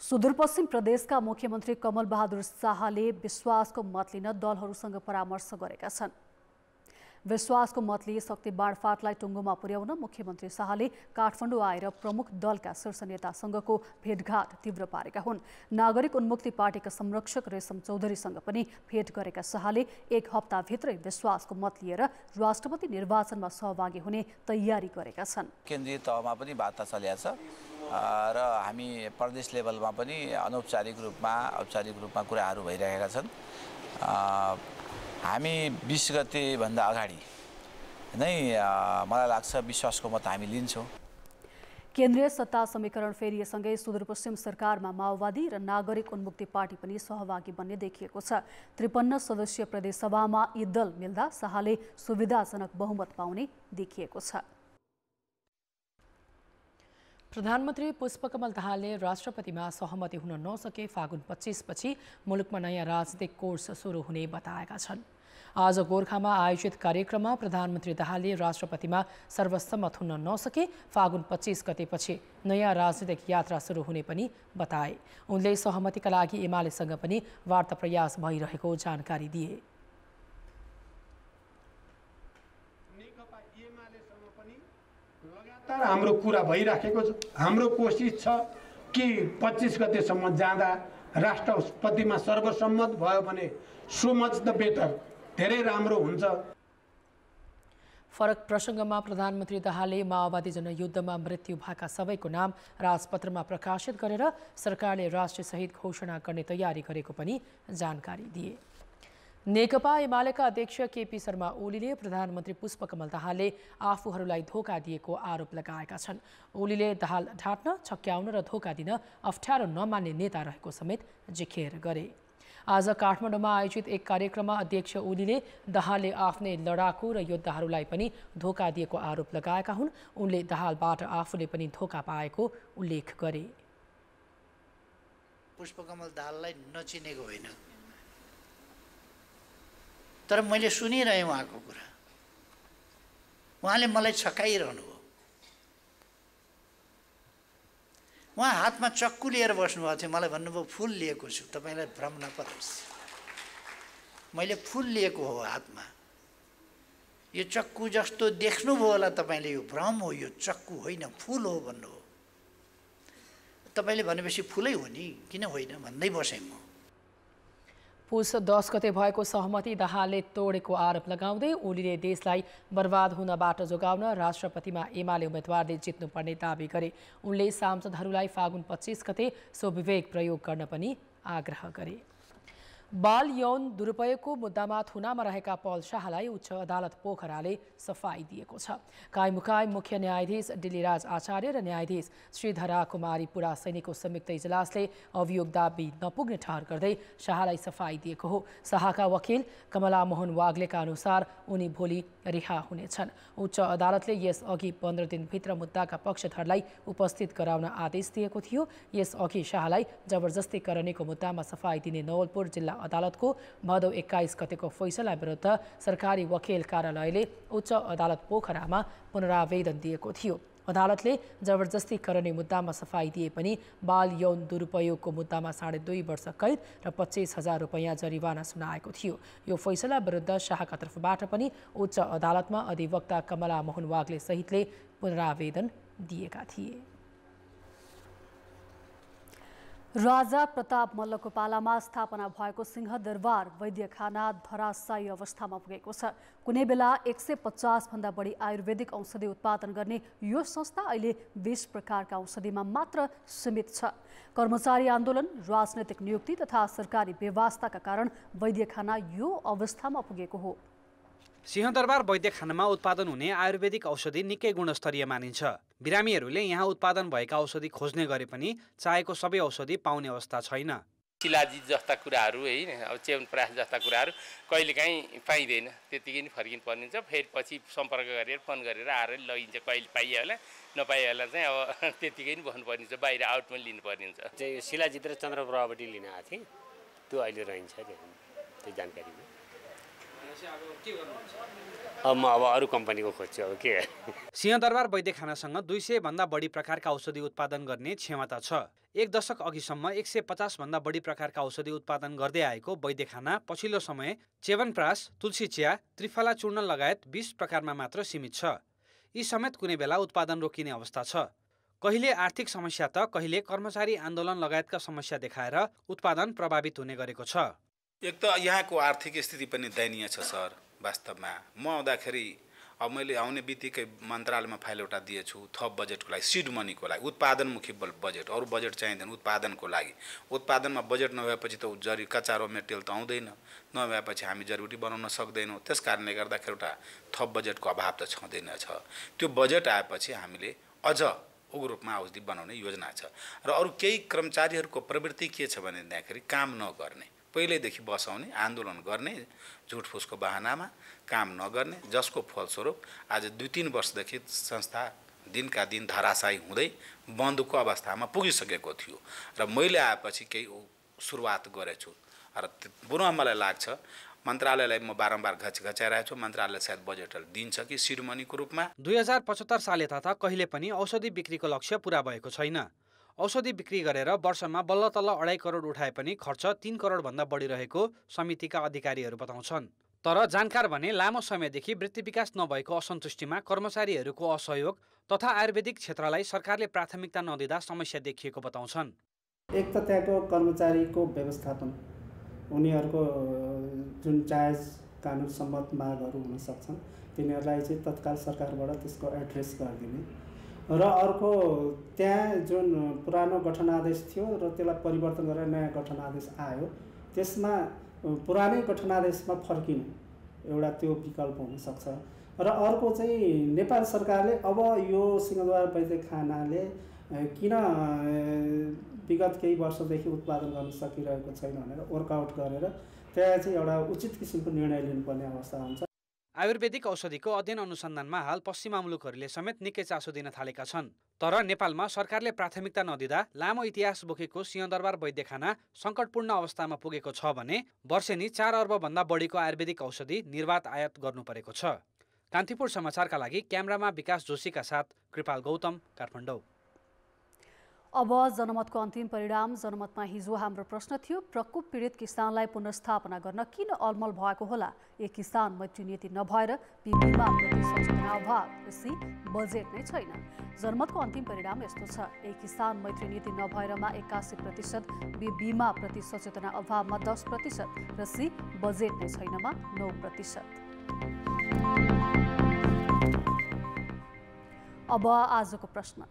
सुदूरपश्चिम प्रदेशका मुख्यमन्त्री कमल बहादुर शाहले विश्वासको मत लिन दलहरूसँग परामर्श गरेका छन्। विश्वासको मत लिए शक्ति बाँडफाँटलाई टुङ्गोमा पुर्याउन मुख्यमन्त्री शाहले काठमाडौँ आएर प्रमुख दलका शीर्ष नेतासँगको भेटघाट तीव्र पारेका हुन्। नागरिक उन्मुक्ति पार्टीका संरक्षक रेशम चौधरीसँग पनि भेट गरेका शाहले एक हप्ताभित्रै विश्वासको मत लिएर राष्ट्रपति निर्वाचनमा सहभागी हुने तयारी गरेका छन्। केन्द्रीय तहमा पनि वार्ता चलिएको छ र हामी प्रदेश लेभलमा पनि औपचारिक रूपमा कुराहरू भइरहेका छन्। हामी 20 गतेभन्दा अगाडि नै मलाई लाग्छ विश्वासको मत हामी लिन्छौँ। केन्द्रीय सत्ता समीकरण फेरिएसँगै सुदूरपश्चिम सरकारमा माओवादी र नागरिक उन्मुक्ति पार्टी पनि सहभागी बन्ने देखिएको छ। 53 सदस्यीय प्रदेशसभामा यी दल मिल्दा शाहले सुविधाजनक बहुमत पाउने देखिएको छ। प्रधानमन्त्री पुष्पकमल दाहालले राष्ट्रपतिमा सहमति हुन नसके फागुन 25 पछि मुलुकमा नयाँ राजनीतिक कोर्स सुरु हुने बताएका छन्। आज गोर्खामा आयोजित कार्यक्रममा प्रधानमन्त्री दाहालले राष्ट्रपतिमा सर्वसम्मत हुन नसके फागुन 25 गतेपछि नयाँ राजनीतिक यात्रा सुरु हुने पनि बताए। उनले सहमतिका लागि एमालेसँग पनि वार्ता प्रयास भइरहेको जानकारी दिए। हाम्रो कुरा भइराखेको छ। हाम्रो कोसिस छ कि 25 गतेसम्म जाँदा राष्ट्रपतिमा सर्वसम्मत भयो भने सो मच द बेटर, धेरै राम्रो हुन्छ। फरक प्रसङ्गमा प्रधानमन्त्री दाहालले माओवादी जनयुद्धमा मृत्यु भएका सबैको नाम राजपत्रमा प्रकाशित गरेर सरकारले राष्ट्रिय शहीद घोषणा गर्ने तयारी गरेको पनि जानकारी दिए। नेकपा एमालेका अध्यक्ष केपी शर्मा ओलीले प्रधानमन्त्री पुष्पकमल दाहालले आफूहरूलाई धोका दिएको आरोप लगाएका छन्। ओलीले दाहाल ढाँट्न, छक्क्याउन र धोका दिन अप्ठ्यारो नमान्ने नेता रहेको समेत जिकिर गरे। आज काठमाडौँमा आयोजित एक कार्यक्रममा अध्यक्ष ओलीले दाहालले आफ्नै लडाकु र योद्धाहरूलाई पनि धोका दिएको आरोप लगाएका हुन्। उनले दाहालबाट आफूले पनि धोका पाएको उल्लेख गरे। पुष्पकमल दाहाललाई नचिनेको होइन, तर मैले सुनिरहेँ उहाँको कुरा। उहाँले मलाई छकाइरहनु भयो। उहाँ हातमा चक्कु लिएर बस्नुभएको थियो। मलाई भन्नुभयो फुल लिएको छु, तपाईँलाई भ्रम नपरोस्। मैले फुल लिएको हो हातमा। यो चक्कु जस्तो देख्नुभयो होला तपाईँले, यो भ्रम हो, यो चक्कु होइन फुल हो भन्नुभयो। तपाईँले भनेपछि फुलै हो नि, किन होइन भन्दै बसेँ म। पुस 10 गते भएको सहमति दाहालले तोडेको आरोप लगाउँदै ओलीले देशलाई बर्बाद हुनबाट जोगाउन राष्ट्रपतिमा एमाले उम्मेदवारले जित्नुपर्ने दावी गरे। उनले सांसदहरूलाई फागुन 25 गते स्वविवेक प्रयोग गर्न पनि आग्रह गरे। बाल यौन दुरुपयोगको मुद्दामा थुनामा रहेका पल शाहलाई उच्च अदालत पोखराले सफाई दिएको छ। कायमुकायम मुख्य न्यायाधीश डिलीराज आचार्य र न्यायाधीश श्रीधरा कुमारी पुरा सैनीको संयुक्त इजलासले अभियोग दाबी नपुग्ने ठहर गर्दै शाहलाई सफाई दिएको हो। शाहका वकिल कमला मोहन वाग्लेका अनुसार उनी भोलि रिहा हुनेछन्। उच्च अदालतले यसअघि 15 दिनभित्र मुद्दाका पक्षधरलाई उपस्थित गराउन आदेश दिएको थियो। यसअघि शाहलाई जबरजस्ती करनीको मुद्दामा सफाई दिने नवलपुर जिल्ला अदालतको भदौ 21 गतेको फैसला विरुद्ध सरकारी वकिल कार्यालयले उच्च अदालत पोखरामा पुनरावेदन दिएको थियो। अदालतले जबरजस्ती करनी मुद्दामा सफाई दिए पनि बाल यौन दुरुपयोगको मुद्दामा 2.5 वर्ष कैद र 25,000 रुपैयाँ जरिवाना सुनाएको थियो। यो फैसला विरुद्ध शाहका तर्फबाट पनि उच्च अदालतमा अधिवक्ता कमला मोहन वाग्ले सहितले पुनरावेदन दिएका थिए। राजा प्रताप मल्लको पालामा स्थापना भएको सिंहदरबार वैद्यखाना धराशायी अवस्थामा पुगेको छ। कुनै बेला 150 भन्दा बढी आयुर्वेदिक औषधि उत्पादन गर्ने यो संस्था अहिले 20 प्रकारका औषधिमा मात्र सीमित छ। कर्मचारी आन्दोलन, राजनैतिक नियुक्ति तथा सरकारी व्यवस्थाका कारण वैद्यखाना यो अवस्थामा पुगेको हो। सिंहदरबार वैद्यखानामा उत्पादन हुने आयुर्वेदिक औषधि निकै गुणस्तरीय मानिन्छ। बिरामीहरूले यहाँ उत्पादन भएका औषधि खोज्ने गरे पनि चाहेको सबै औषधि पाउने अवस्था छैन। शिलाजित जस्ता कुराहरू है अब च्यवनप्रास जस्ता कुराहरू कहिलेकाहीँ पाइँदैन, त्यतिकै नै फर्किनु पर्ने हुन्छ। फेरि पछि सम्पर्क गरेर फोन गरेर आएर लगिन्छ, कहिले पाइयो होला नपाइयो होला चाहिँ अब त्यतिकै नै बस्नुपर्ने हुन्छ, बाहिर आउटमा लिनुपर्ने हुन्छ। चाहिँ शिलाजित र चन्द्र प्रभावटी लिन आएको थिएँ, त्यो अहिले रहन्छ त्यो जानकारीमा। अब म अरू कम्पनीको खोज्छु अब के। सिंहदरबार वैद्यखानासँग 200 भन्दा बढी प्रकारका औषधि उत्पादन गर्ने क्षमता छ। एक दशक अघिसम्म 150 भन्दा बढी प्रकारका औषधि उत्पादन गर्दै आएको वैद्यखाना पछिल्लो समय च्यवनप्रास, तुलसी चिया, त्रिफला चूर्ण लगायत 20 प्रकारमा मात्र सीमित छ। यी समेत कुनै बेला उत्पादन रोकिने अवस्था छ। कहिले आर्थिक समस्या त कहिले कर्मचारी आन्दोलन लगायतका समस्या देखाएर उत्पादन प्रभावित हुने गरेको छ। एक त यहाँको आर्थिक स्थिति पनि दयनीय छ सर। वास्तवमा म आउँदाखेरि अब मैले आउने बित्तिकै मन्त्रालयमा फाइल एउटा दिएछु थप बजेटको लागि, सिड मनीको लागि, उत्पादनमुखी बजेट, अरू बजेट चाहिँदैन उत्पादनको लागि। उत्पादनमा बजेट नभएपछि त जरी कच्चा रो मेटेरियल त आउँदैन, नभएपछि हामी जडीबुटी बनाउन सक्दैनौँ। त्यस कारणले गर्दाखेरि एउटा थप बजेटको अभाव त छँदैन छ। त्यो बजेट आएपछि हामीले अझ उग्र रूपमा औषधि बनाउने योजना छ। र अरू केही कर्मचारीहरूको प्रवृत्ति के छ भनेदेखि काम नगर्ने, पहिल्यैदेखि बसाउने, आन्दोलन गर्ने, झुटफुसको बहानामा काम नगर्ने, जसको फलस्वरूप आज 2-3 वर्षदेखि संस्था दिनका दिन धराशायी हुँदै बन्दको अवस्थामा पुगिसकेको थियो। र मैले आएपछि केही सुरुवात गरेछु र पुनः मलाई लाग्छ मन्त्रालयलाई म बारम्बार घचाइरहेको छु, मन्त्रालयले सायद बजेट दिन्छ कि सिड मनीको रूपमा। 2075 सालयता कहिले पनि औषधि बिक्रीको लक्ष्य पूरा भएको छैन। औषधि बिक्री गरेर वर्षमा बल्ल तल्ल 2.5 करोड उठाए पनि खर्च 3 करोड भन्दा बढी रहेको समितिका अधिकारीहरू बताउँछन्। तर जानकार भने लामो समयदेखि वृत्ति विकास नभएको असन्तुष्टिमा कर्मचारीहरूको असहयोग तथा आयुर्वेदिक क्षेत्रलाई सरकारले प्राथमिकता नदिँदा समस्या देखिएको बताउँछन्। एक त त्यहाँको कर्मचारीको व्यवस्थापन, उनीहरूको जुन जायज कानुन सम्मत मागहरू हुन सक्छन् तिनीहरूलाई चाहिँ तत्काल सरकारबाट त्यसको एड्रेस गरिदिने, र अर्को त्यहाँ जुन पुरानो गठनादेश थियो र त्यसलाई परिवर्तन गरेर नयाँ गठनादेश आयो, त्यसमा पुरानै गठनादेशमा फर्किनु एउटा त्यो विकल्प हुनसक्छ। र अर्को चाहिँ नेपाल सरकारले अब यो सिंहदरबार वैद्यखानाले किन विगत केही वर्षदेखि उत्पादन गर्न सकिरहेको छैन भनेर वर्कआउट गरेर त्यहाँ चाहिँ एउटा उचित किसिमको निर्णय लिनुपर्ने अवस्था हुन्छ। आयुर्वेदिक औषधिको अध्ययन अनुसन्धानमा हाल पश्चिमा मुलुकहरूले समेत निकै चासो दिन थालेका छन्। तर नेपालमा सरकारले प्राथमिकता नदिँदा लामो इतिहास बोकेको सिंहदरबार वैद्यखाना सङ्कटपूर्ण अवस्थामा पुगेको छ भने वर्षेनी 4 अर्ब भन्दा बढीको आयुर्वेदिक औषधि निर्वात आयात गर्नु परेको छ। कान्तिपुर समाचारका लागि क्यामेरामा विकास जोशीका साथ कृपाल गौतम, काठमाडौँ। अब जनमतको अन्तिम परिणाम। जनमतमा हिजो हाम्रो प्रश्न थियो, प्रकोप पीडित किसानलाई पुनर्स्थापना गर्न किन अलमल भएको होला? ए, किसान मैत्री नीति नभएर, बी, बीमा प्रति सचेतना अभाव, सी, बजेट नै छैन। जनमतको अन्तिम परिणाम यस्तो छ, ए, किसान मैत्री नीति नभएरमा 81%, बी, बीमा प्रति सचेतना अभावमा 10% र सी, बजेट नै छैनमा 9%। अब आजको प्रश्न।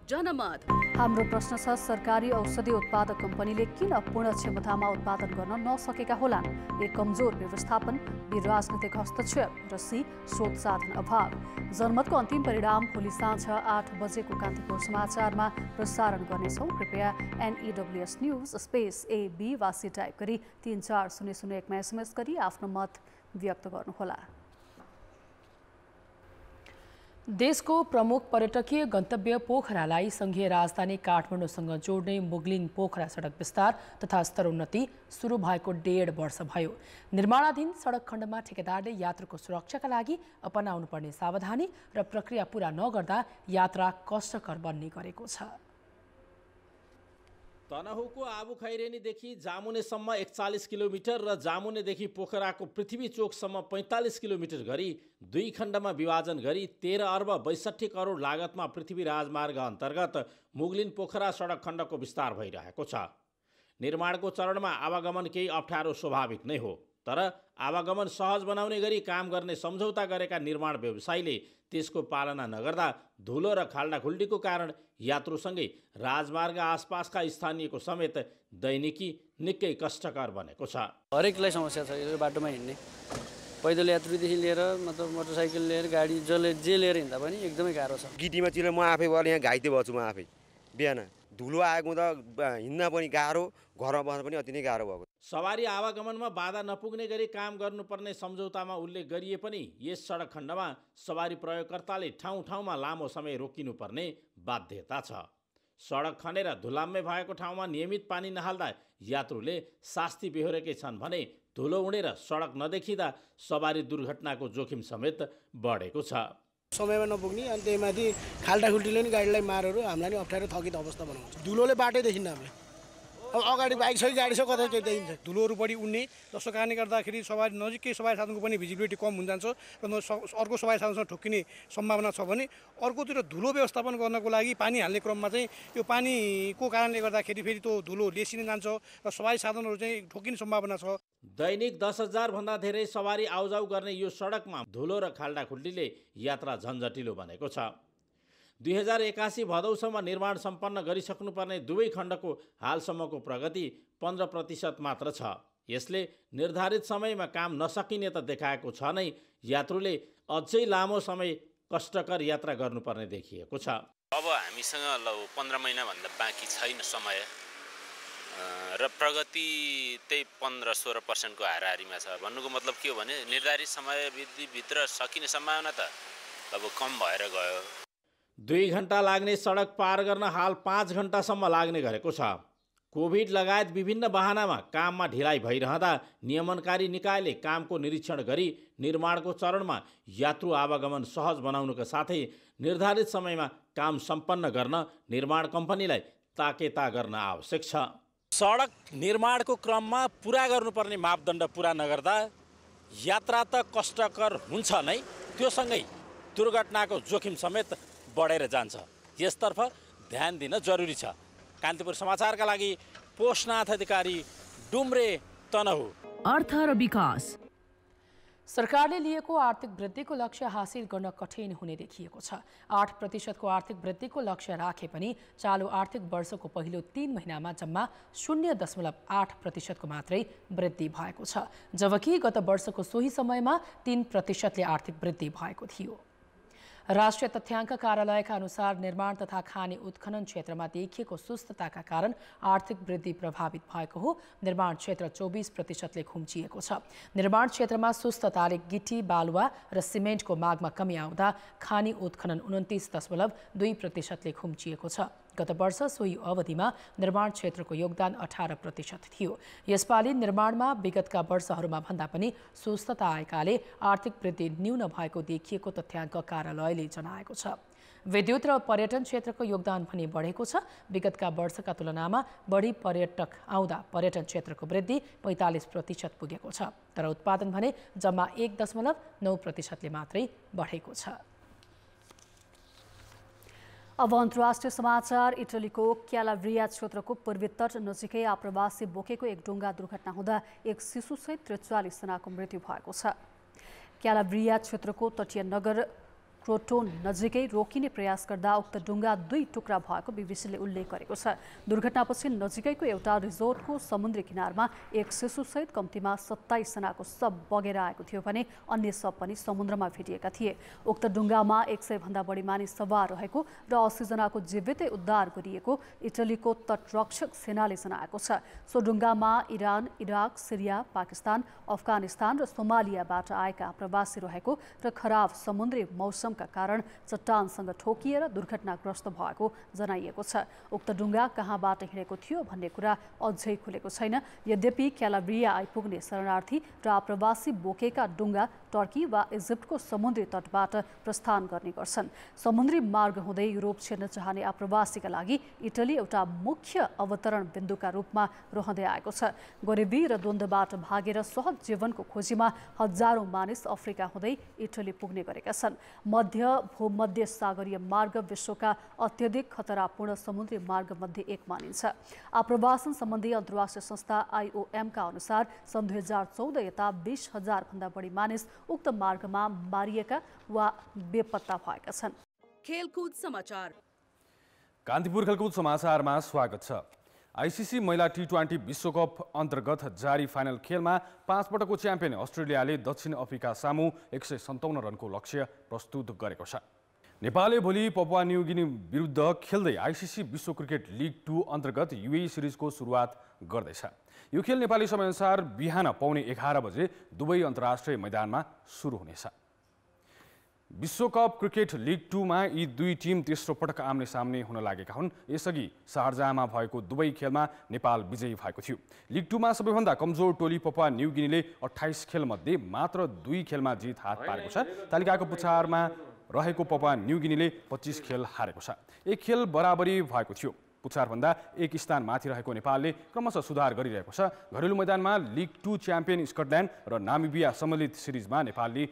जनमत हाम्रो प्रश्न छ, सरकारी औषधि उत्पादक कम्पनीले किन पूर्ण क्षमतामा उत्पादन गर्न नसकेका होलान्? ए, कमजोर व्यवस्थापन, बी, राजनीतिक हस्तक्षेप र सी, स्रोत साधन अभाव। जनमतको अन्तिम परिणाम भोलि साँझ 8 बजेको कान्तिपुर समाचारमा प्रसारण गर्नेछौँ। कृपया NEWS न्युज स्पेस AB वा सी टाइप गरी 34001मा SMS गरी आफ्नो मत व्यक्त गर्नुहोला। देशको प्रमुख पर्यटकीय गन्तव्य पोखरालाई संघीय राजधानी काठमाडौँसँग जोड्ने मुगलिन पोखरा सडक विस्तार तथा स्तरोन्नति सुरु भएको 1.5 वर्ष भयो। निर्माणाधीन सडक खण्डमा ठेकेदारले यात्रुको सुरक्षाका लागि अपनाउनुपर्ने सावधानी र प्रक्रिया पूरा नगर्दा यात्रा कष्टकर बन्ने गरेको छ। तनहुको आबु खैरेनीदेखि जामुनेसम्म 41 किलोमिटर र जामुनेदेखि पोखराको पृथ्वी चोकसम्म 45 किलोमिटर गरी 2 खण्डमा विभाजन गरी 13 अर्ब 62 करोड लागतमा पृथ्वी राजमार्ग अन्तर्गत मुगलिन पोखरा सडक खण्डको विस्तार भइरहेको छ। निर्माणको चरणमा आवागमन केही अप्ठ्यारो स्वाभाविक नै हो, तर आवागमन सहज बनाउने गरी काम गर्ने सम्झौता गरेका निर्माण व्यवसायीले त्यसको पालना नगर्दा धुलो र खाल्डाखुल्डीको कारण यात्रुसँगै राजमार्ग आसपासका स्थानीयको समेत दैनिकी निकै कष्टकर बनेको छ। हरेकलाई समस्या छ यो बाटोमा हिँड्ने, पैदल यात्रुदेखि लिएर मतलब मोटरसाइकल लिएर गाडी जे लिएर हिँड्दा पनि एकदमै गाह्रो छ। गिटीमा चिर म आफै भएर यहाँ घाइते भएको छु। म आफै बिहान धुलो आएको हुँदा हिँड्न पनि गाह्रो, घरमा बस्न पनि अति नै गाह्रो भएको। सवारी आवागमनमा बाधा नपुग्ने गरी काम गर्नुपर्ने सम्झौतामा उल्लेख गरिए पनि यस सडक खण्डमा सवारी प्रयोगकर्ताले ठाउँ ठाउँमा लामो समय रोकिनुपर्ने बाध्यता छ। सडक खनेर धुलाम्मे भएको ठाउँमा नियमित पानी नहाल्दा यात्रुले शास्ति बेहोरेकै छन् भने धुलो उडेर सडक नदेखिँदा सवारी दुर्घटनाको जोखिम समेत बढेको छ। समयमा नपुग्ने अनि त्यहीमाथि खाल्टाखुल्टीले नि गाडीलाई मारेर हामीलाई नि अप्ठ्यारो थकित अवस्था बनाउँछ। धुलोले बाटै देखिन्न हामीले। अब अगाडि बाइक छ कि गाडी छ कतै केही देखिन्छ। धुलोहरू बढी उड्ने जसको कारणले गर्दाखेरि सवारी नजिकै सवारी साधनको पनि भिजिबिलिटी कम हुन जान्छ र अर्को सवारी साधनसँग ठोक्किने सम्भावना छ भने अर्कोतिर धुलो व्यवस्थापन गर्नको लागि पानी हाल्ने क्रममा चाहिँ यो पानीको कारणले गर्दाखेरि फेरि त्यो धुलो लेसिन जान्छ र सवारी साधनहरू चाहिँ ठोक्किने सम्भावना छ। दैनिक 10,000 भन्दा धेरै सवारी आउजाउ गर्ने यो सडकमा धुलो र खाल्डाखुल्टीले यात्रा झन्झटिलो बनेको छ। 2081 भदौसम्म निर्माण सम्पन्न गरिसक्नुपर्ने दुवै खण्डको हालसम्मको प्रगति 15% मात्र छ। यसले निर्धारित समयमा काम नसकिने त देखाएको छ नै, यात्रुले अझै लामो समय कष्टकर यात्रा गर्नुपर्ने देखिएको छ। अब हामीसँग 15 महिनाभन्दा बाँकी छैन समय र प्रगति त्यही 15-16% को हाराहारीमा छ। भन्नुको मतलब के हो भने निर्धारित समयभित्र सकिने सम्भावना त अब कम भएर गयो। 2 घण्टा लाग्ने सडक पार गर्न हाल 5 घण्टासम्म लाग्ने गरेको छ। कोभिड लगायत विभिन्न बहानामा काममा ढिलाइ भइरहँदा नियमनकारी निकायले कामको निरीक्षण गरी निर्माणको चरणमा यात्रु आवागमन सहज बनाउनुका साथै निर्धारित समयमा काम सम्पन्न गर्न निर्माण कम्पनीलाई ताकेता गर्न आवश्यक छ। सडक निर्माणको क्रममा पुरा गर्नुपर्ने मापदण्ड पुरा नगर्दा यात्रा त कष्टकर हुन्छ नै, त्यो सँगै दुर्घटनाको जोखिम समेत बढेर जान्छ। यसतर्फ ध्यान दिन जरुरी छ। कान्तिपुर समाचारका लागि पोषनाथ अधिकारी, डुम्रे, तनहु। अर्थ र विकास। सरकारले लिएको आर्थिक वृद्धिको लक्ष्य हासिल गर्न कठिन हुने देखिएको छ। 8% को आर्थिक वृद्धिको लक्ष्य राखे पनि चालु आर्थिक वर्षको पहिलो 3 महिनामा जम्मा 0.8% को मात्रै वृद्धि भएको छ, जबकि गत वर्षको सोही समयमा 3% ले आर्थिक वृद्धि भएको थियो। राष्ट्रिय तथ्याङ्क कार्यालयका अनुसार निर्माण तथा खानी उत्खनन क्षेत्रमा देखिएको सुस्तताका कारण आर्थिक वृद्धि प्रभावित भएको हो। निर्माण क्षेत्र 24% ले खुम्चिएको छ। निर्माण क्षेत्रमा सुस्तताले गिटी, बालुवा र सिमेन्टको मागमा कमी आउँदा खानी उत्खनन 29.2% ले खुम्चिएको छ। गत वर्ष सोही अवधिमा निर्माण क्षेत्रको योगदान 18% थियो। यसपालि निर्माणमा विगतका वर्षहरूमा भन्दा पनि सुस्तता आएकाले आर्थिक वृद्धि न्यून भएको देखिएको तथ्याङ्क कार्यालयले जनाएको छ। विद्युत र पर्यटन क्षेत्रको योगदान पनि बढेको छ। विगतका वर्षका तुलनामा बढी पर्यटक आउँदा पर्यटन क्षेत्रको वृद्धि 45% पुगेको छ, तर उत्पादन भने जम्मा 1.9% ले मात्रै बढेको छ। अब अन्तर्राष्ट्रिय समाचार। इटलीको क्यालाब्रिया क्षेत्रको पूर्वी तट नजिकै आप्रवासी बोकेको एक डुङ्गा दुर्घटना हुँदा एक शिशुसहित 43 जनाको मृत्यु भएको छ। क्यालाब्रिया क्षेत्रको तटीय नगर क्रोटोन नजिकै रोकिने प्रयास गर्दा उक्त डुङ्गा 2 टुक्रा भएको बीबीसीले उल्लेख गरेको छ। दुर्घटनापछि नजिकैको एउटा रिजोर्टको समुद्री किनारमा एक शिशुसहित कम्तीमा 27 जनाको शव बगेर आएको थियो भने अन्य शव पनि समुद्रमा भेटिएका थिए। उक्त डुङ्गामा 100 भन्दा बढी मानिस सवार रहेको र 80 जनाको जीवितै उद्धार गरिएको इटलीको तटरक्षक सेनाले जनाएको छ। सो डुङ्गामा इरान, इराक, सिरिया, पाकिस्तान, अफगानिस्तान र सोमालियाबाट आएका प्रवासी रहेको र खराब समुद्री मौसम का कारण चट्टानसँग ठोकिएर दुर्घटनाग्रस्त भएको जनाइएको छ। उक्त डुङ्गा कहाँबाट हिँडेको थियो भन्ने कुरा अझै खुलेको छैन। यद्यपि क्यालाब्रिया आइपुग्ने शरणार्थी र आप्रवासी बोकेका डुङ्गा टर्की वा इजिप्टको समुद्री तटबाट प्रस्थान गर्ने गर्छन्। समुद्री मार्ग हुँदै युरोप छिर्न चाहने आप्रवासीका लागि इटली एउटा मुख्य अवतरण बिन्दुका रूपमा रहँदै आएको छ। गरिबी र द्वन्द्वबाट भागेर सहज जीवनको खोजीमा हजारौं मानिस अफ्रिका हुँदै इटली पुग्ने गरेका छन्। भूमध्य सागरीय मार्ग विश्वका अत्यधिक खतरापूर्ण समुद्री मार्ग मध्ये एक मानिन्छ। आप्रवासन सम्बन्धी अन्तर्राष्ट्रिय संस्था IOM का अनुसार सन् 2014 यता 20,000 भन्दा बढी मानिस उक्त मार्गमा मारिएका वा बेपत्ता भएका छन्। खेलकुद समाचार। कान्तिपुर खेलकुद समाचारमा स्वागत छ। आइसिसी महिला T20 विश्वकप अन्तर्गत जारी फाइनल खेलमा 5 पटकको च्याम्पियन अस्ट्रेलियाले दक्षिण अफ्रिका सामु 157 रनको लक्ष्य प्रस्तुत गरेको छ। नेपालले भोलि पपुवा न्युगिनी विरुद्ध खेल्दै आइसिसी विश्व क्रिकेट लिग 2 अन्तर्गत युएई सिरिजको सुरुवात गर्दैछ। यो खेल नेपाली समयअनुसार बिहान पौने 11 बजे दुबई अन्तर्राष्ट्रिय मैदानमा सुरु हुनेछ। विश्वकप क्रिकेट लिग 2 मा यी दुई टिम तेस्रो पटक आम्ने सामने हुन लागेका हुन्। यसअघि शारजाहमा भएको दुबई खेलमा नेपाल विजयी भएको थियो। लिग 2 मा सबैभन्दा कमजोर टोली पपुवा न्युगिनीले 28 खेलमध्ये मात्र 2 खेलमा जित हात पारेको छ। तालिकाको पुछारमा रहेको पपुवा न्युगिनीले 25 खेल हारेको छ। एक खेल बराबरी भएको थियो। पुछारभन्दा एक स्थान माथि रहेको नेपालले क्रमशः सुधार गरिरहेको छ। घरेलु मैदानमा लिग 2 च्याम्पियन स्कटल्यान्ड र नामिबिया सम्मिलित सिरिजमा नेपालले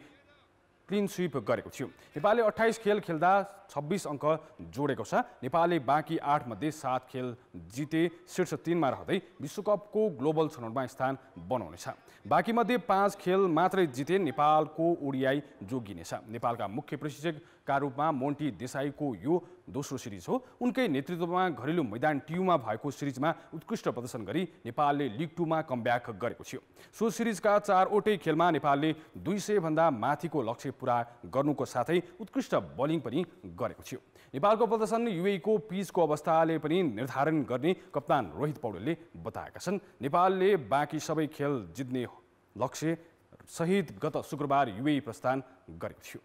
क्लिन स्वीप गरेको थियो। नेपालले 28 खेल खेल्दा 26 अङ्क जोडेको छ। नेपालले बाँकी 8 मध्ये 7 खेल जिते शीर्ष 3 मा रहँदै विश्वकपको ग्लोबल छनौटमा स्थान बनाउनेछ। बाँकी मध्ये 5 खेल मात्रै जिते नेपालको ओडिआई जोगिनेछ। नेपालका मुख्य प्रशिक्षकका रूपमा मोन्टी देसाईको यो दोस्रो सिरिज हो। उनकै नेतृत्वमा घरेलु मैदान टियुमा भएको सिरिजमा उत्कृष्ट प्रदर्शन गरी नेपालले लिग 2 मा कमब्याक गरेको थियो। सो सिरिजका 4 वटै खेलमा नेपालले 200 भन्दा माथिको लक्ष्य पूरा गर्नुको साथै उत्कृष्ट बोलिङ पनि गरेको थियो। नेपालको प्रदर्शन युएई को पिचको अवस्थाले पनि निर्धारण गर्ने कप्तान रोहित पौडेलले बताएका छन्। नेपालले बाँकी सबै खेल जित्ने लक्ष्य सहित गत शुक्रबार युएई प्रस्थान गरेको थियो।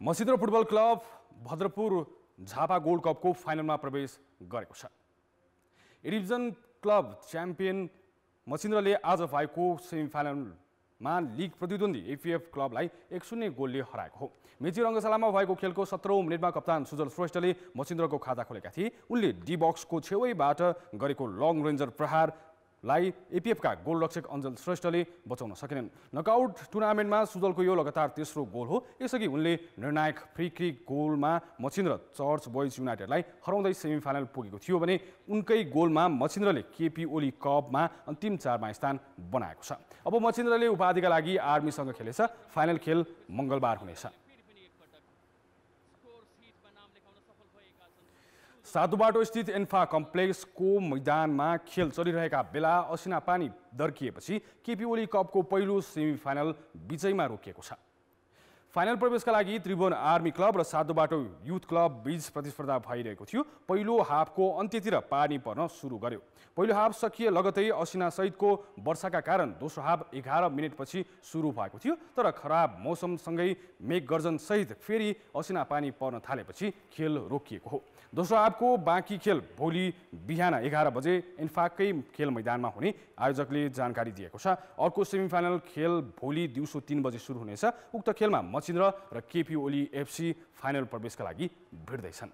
Machhindra football club Bhadrapur Jhapa gold कपको फाइनलमा प्रवेश गरेको छ। ए डिभिजन क्लब च्याम्पियन मसिन्द्रले आज भएको सेमिफाइनलमा लिग प्रतिद्वन्दी एफिएफ क्लबलाई 1-0 गोलले हराएको हो। मेची रङ्गशालामा भएको खेलको 17औं मिनेटमा कप्तान सुजल श्रेष्ठले मसिन्द्रको खाता खोलेका थिए। उनले डी बक्सको छेउैबाट गरेको लङ रेन्जर प्रहारलाई एपिएफका गोलरक्षक अञ्जल श्रेष्ठले बचाउन सकेनन्। नकआउट टुर्नामेन्टमा सुजलको यो लगातार तेस्रो गोल हो। यसअघि उनले निर्णायक फ्री किक गोलमा मसिन्द्र चर्च बोइज युनाइटेडलाई हराउँदै सेमिफाइनल पुगेको थियो भने उनकै गोलमा मसिन्द्रले केपी ओली कपमा अन्तिम 4 मा स्थान बनाएको छ। अब मसिन्द्रले उपाधिका लागि आर्मीसँग खेलेछ। फाइनल खेल मङ्गलबार हुनेछ। साधुबाटो स्थित एन्फा कम्प्लेक्सको मैदानमा खेल चलिरहेका बेला असिना पानी दर्किएपछि केपी ओली कपको पहिलो सेमिफाइनल विजयमा रोकिएको छ। फाइनल प्रवेशका लागि त्रिभुवन आर्मी क्लब र साधुबाटो युथ क्लब बीच प्रतिस्पर्धा भइरहेको थियो। पहिलो हाफको अन्त्यतिर पानी पर्न सुरु गर्यो। पहिलो हाफ सकिए लगतै असिनासहितको वर्षाका कारण दोस्रो हाफ 11 मिनेटपछि सुरु भएको थियो। तर खराब मौसमसँगै मेघगर्जनसहित फेरि असिना पानी पर्न थालेपछि खेल रोकिएको हो। दोस्रो हाफको बाँकी खेल भोलि बिहान 11 बजे एन्फाकै खेल मैदानमा हुने आयोजकले जानकारी दिएको छ। अर्को सेमिफाइनल खेल भोलि दिउँसो 3 बजे सुरु हुनेछ। उक्त खेलमा मसिन्द्र र केपी ओली एफसी फाइनल प्रवेशका लागि भिड्दैछन्।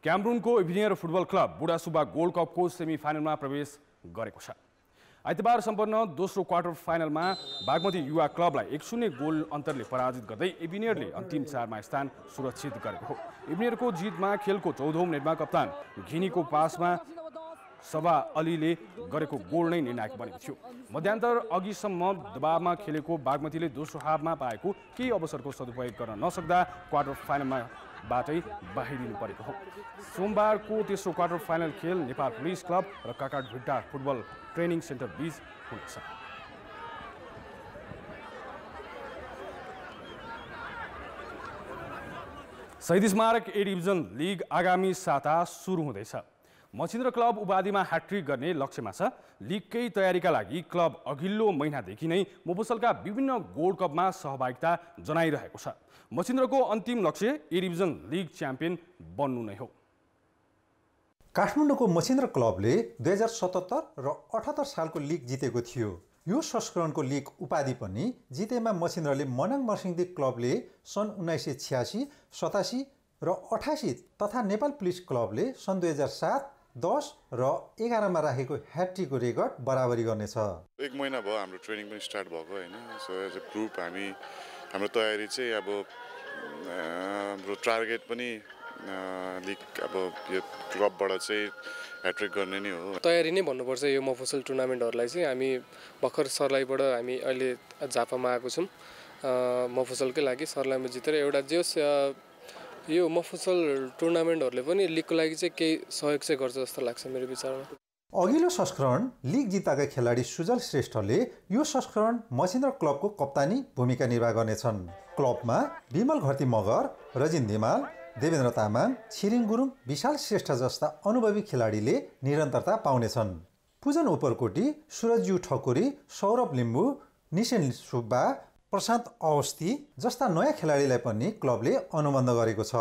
क्यामरुनको इभिनियर फुटबल क्लब बुढासुब्बा गोल्ड कपको सेमिफाइनलमा प्रवेश गरेको छ। आइतबार सम्पन्न दोस्रो क्वार्टर फाइनलमा बागमती युवा क्लबलाई 1-0 गोल अन्तरले पराजित गर्दै इभिनियरले अन्तिम 4 मा स्थान सुरक्षित गरेको हो। इभिनियरको जितमा खेलको 14औं मिनेटमा कप्तान घिनीको पासमा सबा अलीले गरेको गोल नै निर्णायक बनेको थियो। मध्यान्तर अघिसम्म दबावमा खेलेको बागमतीले दोस्रो हाफमा पाएको केही अवसरको सदुपयोग गर्न नसक्दा क्वार्टर फाइनलमा बाटै बाहिरिनु परेको हो। सोमबारको तेस्रो क्वार्टर फाइनल खेल नेपाल पुलिस क्लब र काकाडभिट्टा फुटबल ट्रेनिङ सेन्टर बीच हुनेछ। शहीद स्मारक ए डिभिजन लिग आगामी साता सुरु हुँदैछ। मसिन्द्र क्लब उपाधिमा ह्याट्रिक गर्ने लक्ष्यमा छ। लिगकै तयारीका लागि क्लब अघिल्लो महिनादेखि नै मोफसलका विभिन्न गोल्ड कपमा सहभागिता जनाइरहेको छ। मसिन्द्रको अन्तिम लक्ष्य ए डिभिजन लिग च्याम्पियन बन्नु नै हो। काठमाडौँको मसिन्द्र क्लबले 2077 र 78 सालको लिग जितेको थियो। यो संस्करणको लिग उपाधि पनि जितेमा मसिन्द्रले मनाङ मर्सिङदी क्लबले सन् 1986, 87 र 88 तथा नेपाल पुलिस क्लबले सन् 2007, 10 र 11 मा राखेको ह्याट्रिकको रेकर्ड बराबरी गर्नेछ। 1 महिना भयो हाम्रो ट्रेनिङ पनि स्टार्ट भएको हैन। सो एज अ ग्रुप हाम्रो तयारी चाहिँ अब हाम्रो टार्गेट पनि लिग अब यो क्लबबाट चाहिँ ह्याट्रिक गर्ने नै हो। तयारी नै भन्नुपर्छ। यो मफसल टुर्नामेन्टहरूलाई चाहिँ हामी भर्खर सर्लाहीबाट हामी अहिले झापामा आएको छौँ मफसलकै लागि। सर्लाहीमा जितेर एउटा जे यो मफसल टुर्नामेन्टहरूले पनि लिगको लागि चाहिँ केही सहयोग चाहिँ गर्छ जस्तो लाग्छ मेरो विचारमा। अघिल्लो संस्करण लिग जित्ताका खेलाडी सुजल श्रेष्ठले यो संस्करण मछिन्द्र क्लबको कप्तानी भूमिका निर्वाह गर्नेछन्। क्लबमा विमल घरती मगर, रजिन धिमाल, देवेन्द्र तामाङ, छिरिङ गुरुङ, विशाल श्रेष्ठ जस्ता अनुभवी खेलाडीले निरन्तरता पाउनेछन्। पूजन उपरकोटी, सुरजज्यू ठकुरी, सौरभ लिम्बू, निसेन सुब्बा, प्रशान्त अवस्थी जस्ता नयाँ खेलाडीलाई पनि क्लबले अनुबन्ध गरेको छ।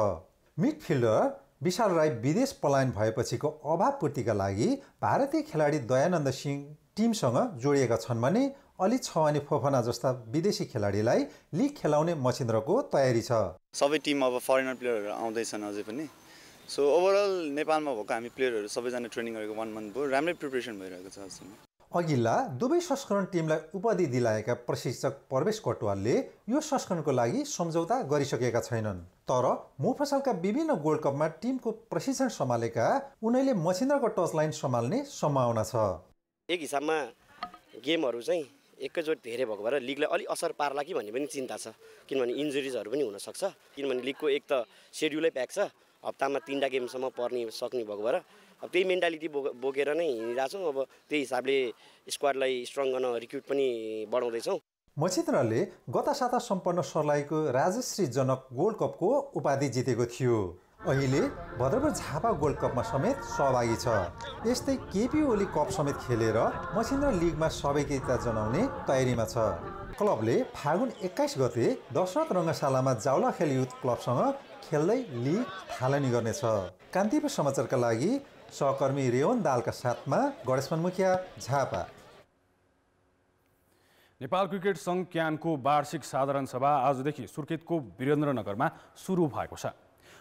मिडफिल्डर विशाल राई विदेश पलायन भएपछिको अभाव पूर्तिका लागि भारतीय खेलाडी दयानन्द सिंह टिमसँग जोडिएका छन् भने अलित छवानी फोफना जस्ता विदेशी खेलाडीलाई लिग खेलाउने मछिन्द्रको तयारी छ। सबै टिम अब फरेनर प्लेयरहरू आउँदैछन् अझै पनि। सो ओभरअल नेपालमा भएको हामी प्लेयरहरू सबैजना ट्रेनिङ गरेको 1 मन्थ भयो, राम्रै प्रिपरेसन भइरहेको छ अझै। अघिल्ला दुवै संस्करण टिमलाई उपाधि दिलाएका प्रशिक्षक प्रवेश कटुवालले यो संस्करणको लागि सम्झौता गरिसकेका छैनन्। तर मोफसलका विभिन्न गोल्ड कपमा टिमको प्रशिक्षण सम्हालेका उनैले मछिन्द्रको टचलाइन सम्हाल्ने सम्भावना छ। एक हिसाबमा गेमहरू चाहिँ एकैचोटि धेरै भएको भएर लिगलाई अलि असर पार्ला कि भन्ने पनि चिन्ता छ, किनभने इन्जुरिजहरू पनि हुनसक्छ। किनभने लिगको एक त सेड्युलै प्याक छ, हप्तामा 3टा गेमसम्म पर्ने सक्ने भएको भएर अब त्यही मेन्टालिटी बोकेर नै हिँडिरहेको छौँ। अब त्यही हिसाबले स्क्वाडलाई स्ट्रङ गर्न रिक्रुट पनि बढाउँदैछौँ। मछिन्द्रले गत साता सम्पन्न सर्लाहीको राजश्री जनक गोल्ड कपको उपाधि जितेको थियो। अहिले भद्रपुर झापा गोल्ड कपमा समेत सहभागी छ। यस्तै केपी ओली कप समेत खेलेर मछिन्द्र लिगमा सहभागिता जनाउने तयारीमा छ। क्लबले फागुन 21 गते दशरथ रङ्गशालामा जाउला खेल युथ क्लबसँग खेल्दै लिग थालनी गर्नेछ। कान्तिपुर समाचारका लागि सहकर्मी रेवन दालका साथमा गणेशमान मुखिया, झापा। नेपाल क्रिकेट सङ्घ क्यानको वार्षिक साधारण सभा आजदेखि सुर्खेतको वीरेन्द्रनगरमा सुरु भएको छ।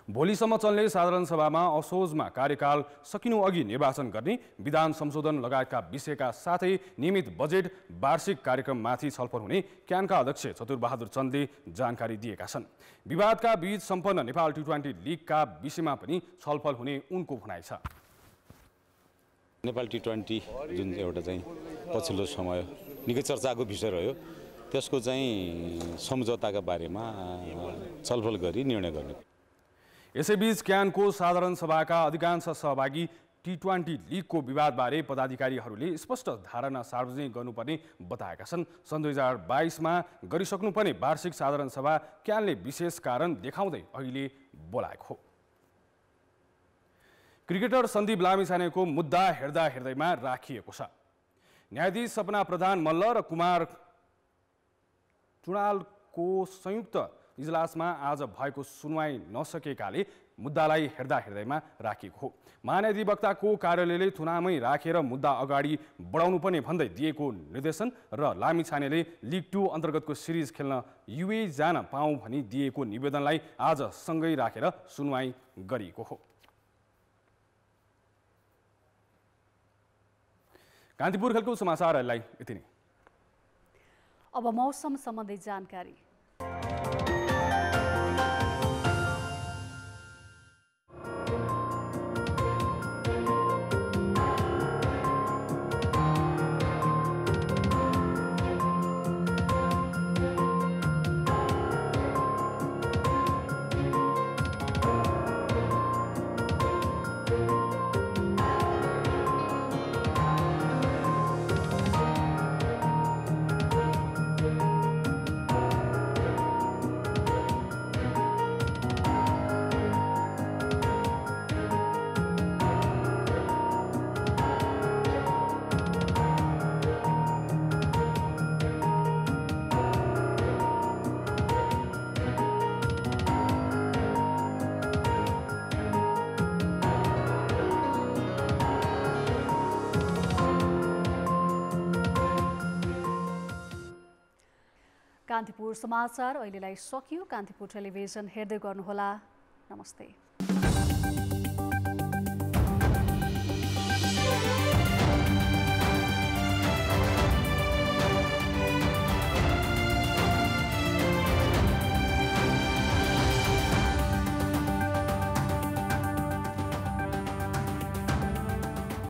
भोलिसम्म चल्ने साधारण सभामा असोजमा कार्यकाल सकिनु अघि निर्वाचन गर्ने, विधान संशोधन लगायतका विषयका साथै नियमित बजेट वार्षिक कार्यक्रममाथि छलफल हुने क्यानका अध्यक्ष चतुरबहादुर चन्दले जानकारी दिएका छन्। विवादका बीच सम्पन्न नेपाल T20 लिगका विषयमा पनि छलफल हुने उनको भनाइ छ। नेपाल T20 जुन एउटा चाहिँ पछिल्लो समय निकै चर्चाको विषय रह्यो, त्यसको चाहिँ सम्झौताका बारेमा छलफल गरी निर्णय गर्ने। यसैबीच क्यानको साधारण सभाका अधिकांश सहभागी T20 लिगको विवादबारे पदाधिकारीहरूले स्पष्ट धारणा सार्वजनिक गर्नुपर्ने बताएका छन्। सन् 2022मा गरिसक्नुपर्ने वार्षिक साधारण सभा क्यानले विशेष कारण देखाउँदै अहिले बोलाएको हो। क्रिकेटर सन्दीप लामिछानेको मुद्दा हेर्दा हेर्दैमा राखिएको छ। न्यायाधीश सपना प्रधान मल्ल र कुमार चुडालको संयुक्त इजलासमा आज भएको सुनवाई नसकेकाले मुद्दालाई हेर्दा हेर्दैमा राखिएको हो। महाधिवक्ताको कार्यालयले थुनामै राखेर मुद्दा अगाडि बढाउनु पर्ने भन्दै दिएको निर्देशन र लामिछानेले लिग 2 अन्तर्गतको सिरिज खेल्न युए जान पाऊँ भनी दिएको निवेदनलाई आज सँगै राखेर सुनवाई गरिएको हो। कान्तिपुर खेलको समाचारहरूलाई यति नै। अब मौसम सम्बन्धी जानकारी। कान्तिपुर समाचार अहिलेलाई सकियो। कान्तिपुर टेलिभिजन हेर्दै गर्नुहोला। नमस्ते।